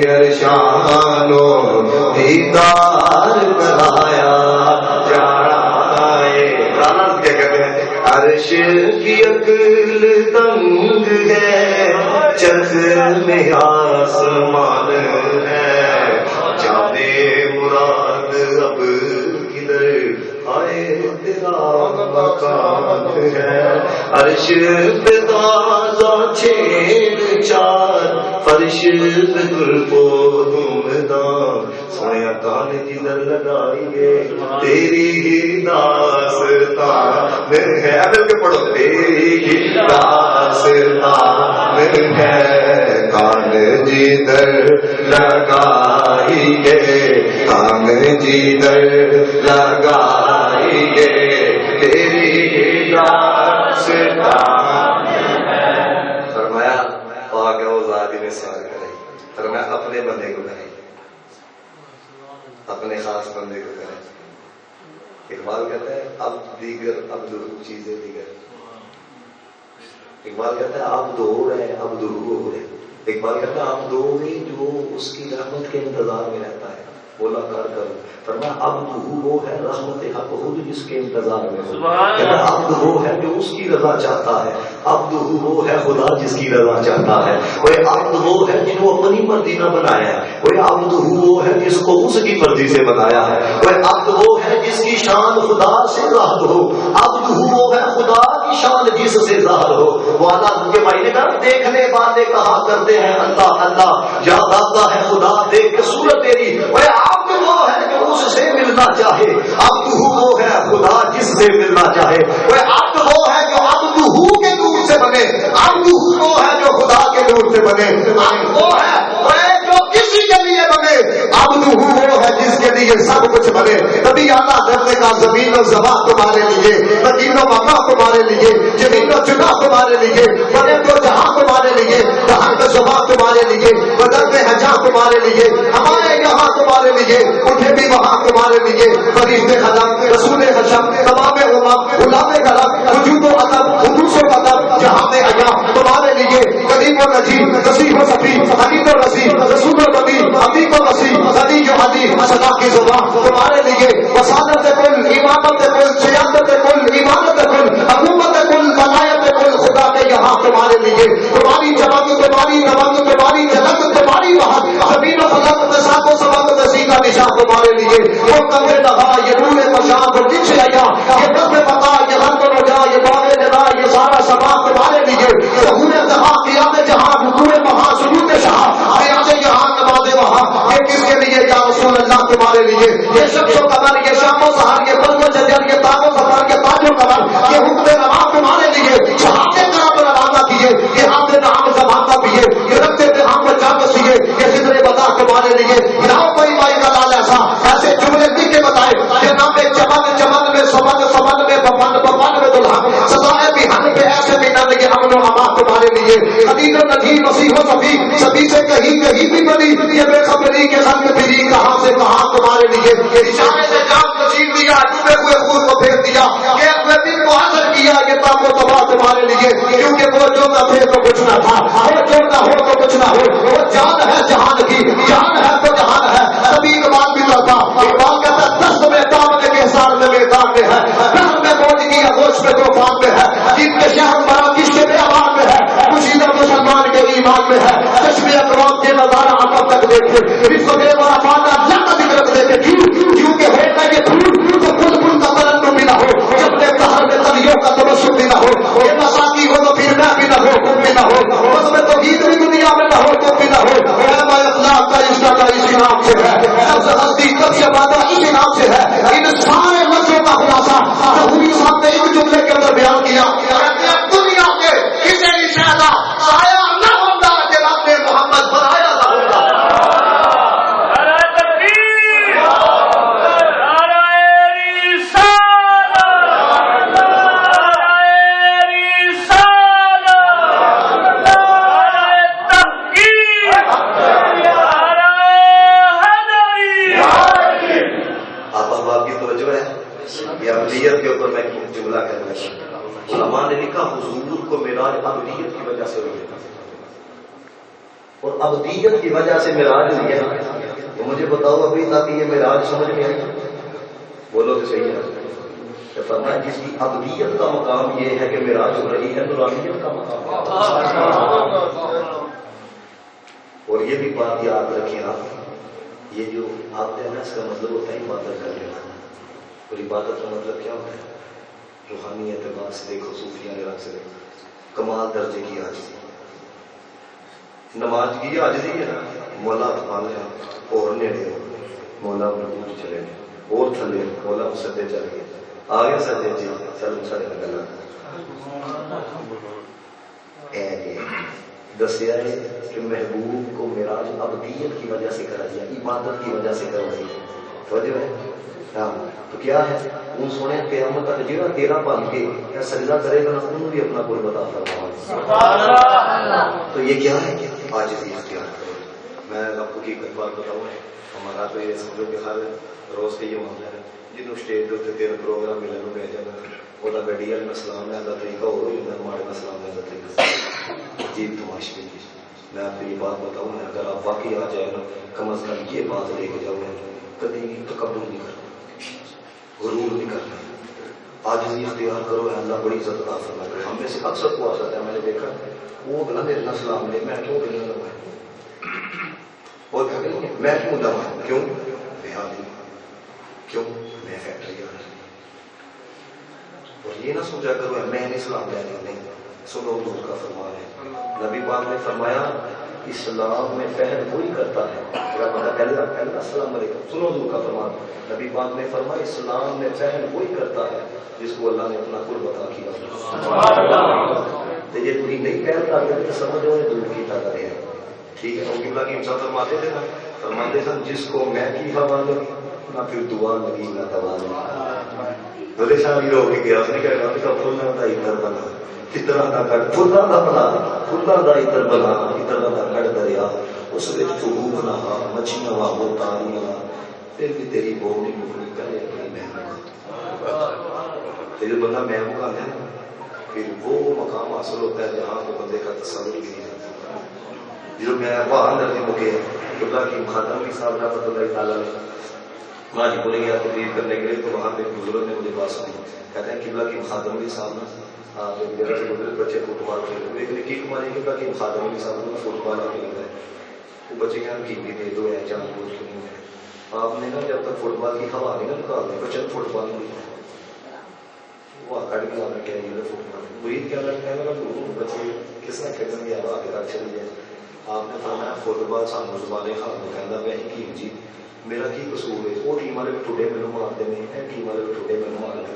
ارشانوں دیدار کرایا جانا ہے. کیا کہتے ہیں عرش کی عقل دنگ ہے چرخ میں آسمان ہے جانے مراد اب کدھر آئے تیرا مکان ہے. عرش پہ تازہ چھید چار فرش پہ گلپو دمدان سویا کان جدھر لگائیے تیری ہی داستان ہے. عدل کے پڑھو تیری ہی داستان ہے کان جدھر لگائیے کان جدھر لگائیے تیری ہی داستان ہے. فرمایا پاک ہے وہ ذات نے سار کرے. فرمایا اپنے بندے کو کرے اپنے خاص بندے کو کرے. اقبال کہتا ہے اب دیگر اب چیزیں دیگر. اقبال کہتا ہے اب دو ہے اب ہو رہے. اقبال کہتا ہے اب دو ہی جو اس کی رحمت کے انتظار میں رہتا ہے بولا کر کرو. فرمایا اب وہ ہے رحمت حق ہو جس کے انتظار میں ہو. اب وہ ہے جو اس کی رضا چاہتا ہے. اب وہ ہے خدا جس کی رضا چاہتا ہے. اب وہ ہے جن کو اپنی مرضی نہ بنایا ہے. اب وہ ہے جس کو اس کی مرضی سے بنایا ہے. اب وہ ہے جس کی شان خدا سے ظاہر ہو. اب وہ ہے خدا کی شان جس سے ظاہر ہو. وہ اللہ کے بھائی نے کہا دیکھنے والے کہا کرتے ہیں اللہ اللہ یاد آتا ہے خدا دیکھ کے صورت تیری. اب وہ ہے جو اس سے ملنا چاہے. اب وہ ہے خدا جس سے ملنا چاہے. اب وہ ہے جو اب کے نور سے بنے. اب وہ ہے جو خدا کے نور سے بنے. اب وہ ہے جو کسی کے لیے بنے. اب وہ ہے جس کے لیے سب کچھ بنے. کبھی آنا کرنے کا زمین و زبان تمہارے لیے مدین و مکہ تمہارے لیے زمین و جگہ تمہارے لیے بنے تو جہاں تمہارے لیے جہاں کا زبان تمہارے لیے بدل میں ہے جہاں تمہارے لیے ہمارے یہاں تمہارے لیے اٹھے بھی وہاں تمہارے لیے فرشت خلق رسول حشم تمام امم غلام غلط وجود و عطب حدوث و قطب جہاں میں آیا تمہارے لیے لیے خدیجہ نجی مسیح و سبھی سے کہیں بھی بنی یہ بے خبری کے غم میں پھری کہاں سے کہاں تمہارے لیے اشارے سے جام نصیب دیا ڈوبے ہوئے خون کو پھیر دیا کہ ہوئے دن کو حاصل کیا یہ تاب و تباہ تمہارے لیے کیونکہ وہ جو نہ تھے تو کچھ نہ تھا وہ جو نہ ہو تو کچھ نہ ہو وہ جان ہے جہان کی جان ہے تو جہان ہے سبھی اقبال بھی کرتا اقبال کہتا ہے دست میں دامنے کے حساب میں میدان میں ہے بہر میں موج کی آغوش میں طوفان میں ہے جن کے شہر مراکش کے بیابان میں ہے کشیدہ مسلمان کے ایمان میں ہے چشمے اقوام کے نظارہ اب تک دیکھے رزق دے بڑا پانا جنت فکرت دے کے کیوں کہ ہوتا یہ پھول تو خود پھول کا ترنم بھی نہ ہو جب تک سہر میں تلیوں کا تبسم بھی نہ ہو یہ مساقی ہو تو پھر میں بھی نہ ہو تم بھی نہ ہو اس میں تو عید بھی دنیا میں نہ ہو تم بھی نہ ہو اخلاق کا رشتہ کا اسی نام سے ہے سب سے ہستی سب سے وعدہ اسی نام سے ہے ان سارے لفظوں کا خلاصہ حضور صاحب نے ایک جملے کے اندر بیان کیا دنیا کے کسی بھی شہدا سایہ نہ ہوتا کہ رب نے محمد بنایا تھا ابدیت کے اوپر میں جملہ کرنا چاہتا ہوں علماء نے لکھا حضور کو معراج ابدیت کی وجہ سے ہوئی اور ابدیت کی وجہ سے معراج ہوئی ہے تو مجھے بتاؤ ابھی تک یہ معراج سمجھ میں آئی بولو تو صحیح ہے فرمایا جس کی ابدیت کا مقام یہ ہے کہ معراج ہو رہی ہے نورانیت کا مقام اور یہ بھی بات یاد رکھیں آپ یہ جو آپ نے اس کا مطلب ہوتا ہے عبادت کر لینا اور عبادت کا مطلب کیا ہوتا ہے روحانی اعتبار سے دیکھو صوفیانہ رنگ سے دیکھو کمال درجے کی عاجزی نماز کی عاجزی ہے نا مولا پانے اور نیڑے مولا مربوط چلے گئے اور تھلے مولا مسدے چل گئے آگے سجے جی چل سارے گلا دسیا ہے کہ محبوب کو معراج ابدیت کی وجہ سے کرا دیا عبادت کی وجہ سے کروائی ہے توجہ ہے ہاں تو کیا ہے ان سونے قیامت تک جہاں تیرا بن کے یا سجدہ کرے گا نا انہوں بھی اپنا گل بتا فرمایا تو یہ کیا ہے عاجزی اختیار کرو میں آپ کو کی بات بتاؤں ہمارا تو یہ سمجھو کہ ہر روز کے یہ معاملہ ہے جنہوں اسٹیج کے اتنے تیرا پروگرام ملنے میں جانا وہ گڈی والے میں سلام ہے کا طریقہ اور ماڑے میں سلام ہے کا طریقہ عجیب تماشی میں آپ کو یہ بات بتاؤں اگر آپ واقعی آ جائے نا کم از کم یہ بات لے کے جاؤ کبھی تکبر نہیں کرنا غرور نہیں کرنا عاجزی اختیار کرو اللہ بڑی عزت عطا فرمائے ہم میں سے اکثر کو آ جاتا ہے میں نے دیکھا وہ گلا میرے نہ سلام لے میں کیوں گلا لگا اور میں کیوں لگا کیوں کیوں میں فیکٹری اور یہ نہ سوچا کرو میں نے سلام لینا نہیں سنو حضور کا فرمان ہے نبی پاک نے فرمایا اسلام میں پہل وہی کرتا ہے پہلا السلام علیکم سنو حضور کا فرمان نبی پاک نے فرمایا اسلام میں پہل وہی کرتا ہے جس کو اللہ نے اپنا قرب عطا کیا تو یہ پوری نہیں پہل کرتے تو سمجھو یہ دور کی طرح ہے ٹھیک ہے قبلہ کی امسا فرماتے تھے نا فرماتے تھے جس کو میں کی ہوا لگی نہ پھر دعا لگی نہ دوا لگی بڑے شامی لوگ گیا اس نے کہا کہ پھولنا کا ادھر بنا کتنا کا کٹ پھلا کا بنا پھلا کا ادھر بنا ادھر کا کٹ دریا اس میں چوب نہ مچھیاں وہ تاریاں پھر بھی تیری بولی بولی کرے اپنی محنت پھر بندہ محبوب کا ہے پھر وہ مقام حاصل ہوتا ہے جہاں پہ بندے کا تصور نہیں ہے جو میں وہاں درجے مکے اللہ کی خاتم کی صاحب رحمۃ اللہ تعالیٰ نے وہاں جی بولے گیا تقریر کرنے کے لیے تو وہاں پہ بزرگ نے مجھے بات سنی کہتے ہیں قبلہ کی خاتم کی صاحب نا میرے سے بزرگ بچے فٹ بال کھیل رہے ہیں کک ماری قبلہ کی خاتم کی صاحب نے فٹ بال کھیل رہے ہیں وہ بچے کے ہم کی دے دو ہے جان بوجھ کے نہیں ہے آپ نے نا جب تک فٹ بال کی ہوا نہیں نا نکال دی بچے فٹ بال نہیں وہ کٹ کے آنا کیا یہ فٹ بال مرید کیا لگتا ہے بچے کس طرح کھیلیں گے آگے تک چلی جائے آپ نے فرمایا فٹ بال سانو زبانے خان کو کہنا میں کی جی میرا کی قصور ہے وہ ٹیم والے بھی ٹھوڈے میرے مارتے ہیں ٹیم والے بھی ٹھوڈے میرے مارتے ہیں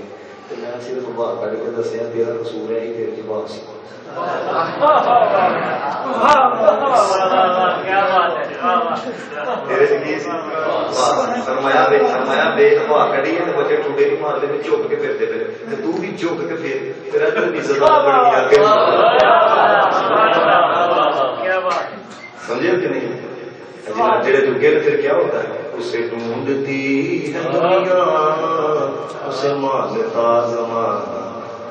تو میں صرف باہر کٹ کے دسیا تیرا قصور ہے ہی تیرے کی بات سی فرمایا بے ہوا کڑی ہے بچے ٹھوڈے نہیں مارتے میں چوک کے پھرتے پھر تو بھی چوک کے پھر تیرا عزت بڑی کہ نہیں؟ جڑے دکے نے پھر کیا ہوتا ہے؟ اسے ڈھونڈتی ہے دنیا اسے مانتا زمانہ.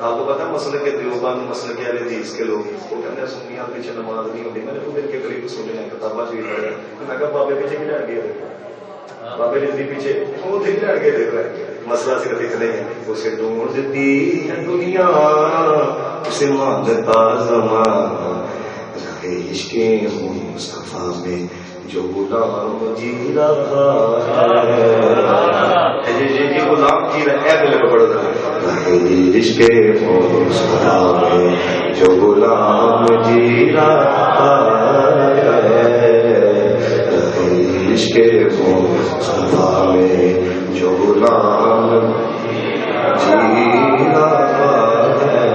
آپ کو پتا مسئلے کے دیوبند مسئلے کے اہل حدیث کے لوگ وہ کہتے ہیں سنیاں پیچھے نماز نہیں ہوتی. میں نے خود ان کے قریب سنے ہیں کتابیں بھی پڑھا. میں کہا بابے پیچھے کی لڑ گئے بابے جلدی پیچھے وہ تھے لڑ کے دیکھ رہے ہیں. مسئلہ صرف اتنا ہی ہے اسے ڈھونڈتی ہے دنیا اسے مانگتا زمانہ رہے عشق مصطفیٰ میں جو غلام جی رہا ہے یہ غلام جی رہا ہے پہلے پڑھ رہا ہے رہے عشق مصطفیٰ میں جو غلام جی رہا ہے رہے عشق مصطفیٰ میں جو غلام جی رہا ہے.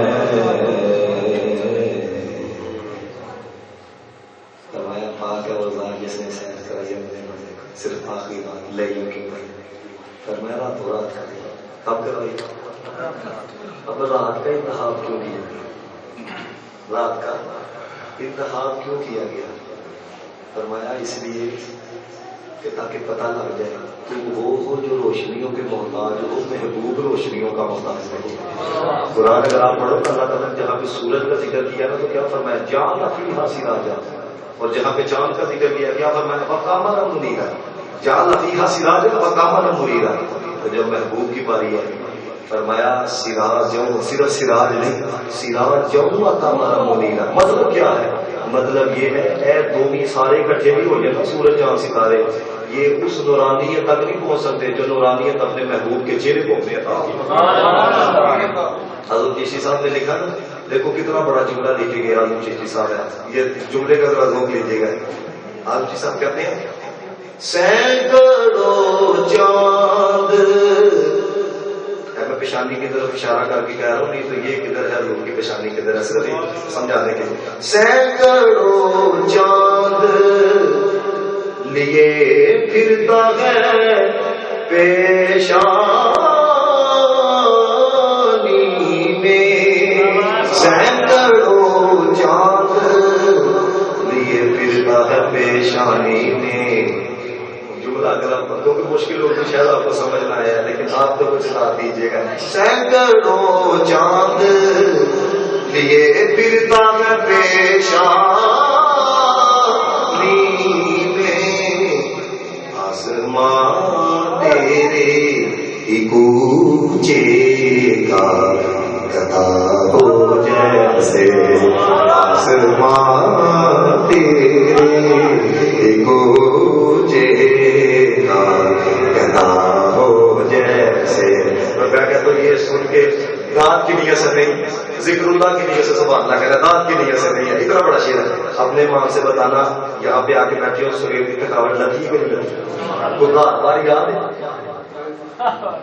فرمایا پاک ہے وہ ذات جس نے سیر کرائی اپنے مزے کو. صرف آخری بات لیلوں کی پڑھی. فرمایا رات و رات کر دیا. کب کرائی؟ اب رات کا انتخاب کیوں کیا گیا؟ رات کا انتخاب کیوں کیا گیا؟ فرمایا اس لیے کہ تاکہ پتہ لگ جائے تو وہ ہو جو روشنیوں کے محتاج ہو محبوب روشنیوں کا محتاج نہیں. قرآن اگر آپ پڑھو تو اللہ تعالیٰ نے جہاں پہ سورج کا ذکر کیا نا تو کیا فرمایا جان فیہا سراجا اور جہاں پہ چاند کا ذکر کیا کیا فرمایا وقمرا منیرا جان فیہا سراجا وقمرا منیرا. تو جب محبوب کی باری ہے فرمایا سراج صرف سراج نہیں سراج وقمرا منیرا. مطلب کیا ہے؟ مطلب یہ ہے اے دونوں سارے اکٹھے بھی ہو جائے نا سورج چاند ستارے یہ اس نورانیت تک نہیں پہنچ سکتے جو نورانیت اپنے محبوب کے چہرے کو اپنے عطا کی. حضرت چشتی صاحب نے لکھا نا دیکھو کتنا بڑا جملہ لکھے گیا حضرت چشتی صاحب ہے. یہ جملے کا ذرا ذوق لیجیے گا. حضرت چشتی صاحب کہتے ہیں سینکڑوں چاند میں پیشانی کی طرف اشارہ کر کے کہہ رہا ہوں نہیں تو یہ کدھر ہے لوگ کی پیشانی کدھر ہے صرف سمجھانے کے لیے. سینکڑوں چاند لیے پھرتا ہے پیشانی میں سینکڑوں چاند لیے پھرتا ہے پیشانی میں. جملہ اگر آپ کیونکہ مشکل ہو تو شاید آپ کو سمجھ نہ آیا لیکن آپ تو کچھ ساتھ دیجیے گا. سینکڑوں چاند لیے پھرتا ہے پیشانی تیرے ہی کوچے کا گدا ہو جیسے آسمان تیرے ہی کوچے کا گدا ہو جیسے. میں کہتا ہوں یہ سن کے رات کی نیت سے نہیں ذکر اللہ کی نیت سے سبحان اللہ کہہ رہا رات کی نیت سے نہیں ہے. اتنا بڑا شعر ہے. اپنے ماں سے بتانا یہاں پہ آ کے بیٹھے ہو سورج کی تھکاوٹ لگی کہ نہیں لگی کو رات بار یاد ہے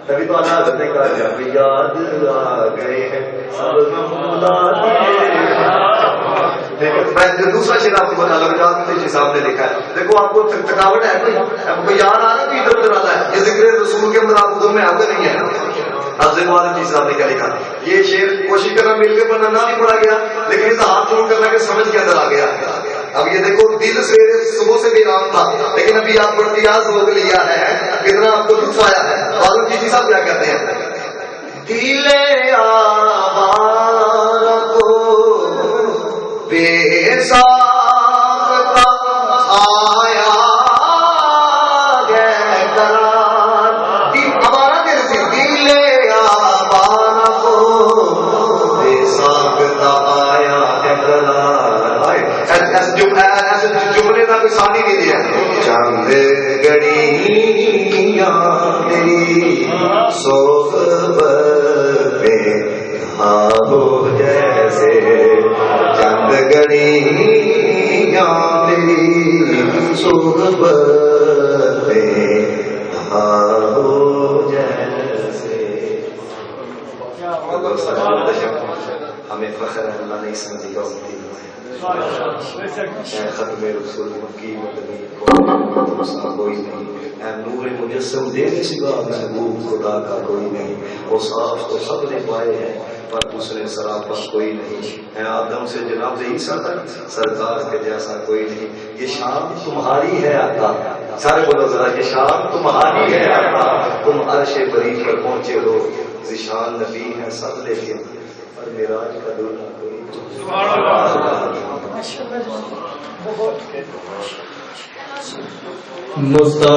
تبھی تو اللہ حضرت نے کہا جب یاد آ گئے ہیں میں دوسرا شعر آپ کو بتا لوں جی صاحب نے لکھا ہے. دیکھو آپ کو تھکاوٹ ہے کوئی یاد آ رہا ہے ادھر ادھر آتا ہے یہ ذکر رسول کے اندر آپ کو میں آتے نہیں ہے. جی صاحب نے کیا لکھا یہ شعر کوشش کرنا مل کے پڑھنا نہیں پڑا گیا لیکن اس ہاتھ جوڑ کرنا کہ سمجھ کے اندر آ گیا. اب یہ دیکھو دل سویرے صبح سے بھی آرام تھا لیکن ابھی آپ کو ریاض روک لیا ہے کتنا آپ کو لطف آیا ہے. فاروق جی صاحب کیا کہتے ہیں دل آوارہ کو بے ساختہ آیا گئے قرار. ہمارا دل سے دل آوارہ کو بے ساختہ آیا ہے قرار. ایسے جملے کا کوئی ثانی نہیں دیا. چاند گڑیاں میری صحبت میں کہاں ہو جیسے چاند گڑیاں میری صحبت میں کہاں ہو جیسے. ہمیں فخر ہے اللہ نے سمجھی کا امتی ختم رسول مکی مدنی کوئی نہیں نور مجسم دینے سوا محبوب خدا کا کوئی نہیں. وہ صاف تو سب نے پائے ہیں پر دوسرے سراپا کوئی نہیں ہے، آدم سے جناب عیسیٰ تک سرکار کے جیسا کوئی نہیں۔ یہ شان تمہاری ہے آقا، سارے بولو ذرا، یہ شان تمہاری ہے آقا، تم عرش بری پر پہنچے ہو، ذیشان نبی ہے سب لیکن پر معراج کا دولہ کوئی مصطفیٰ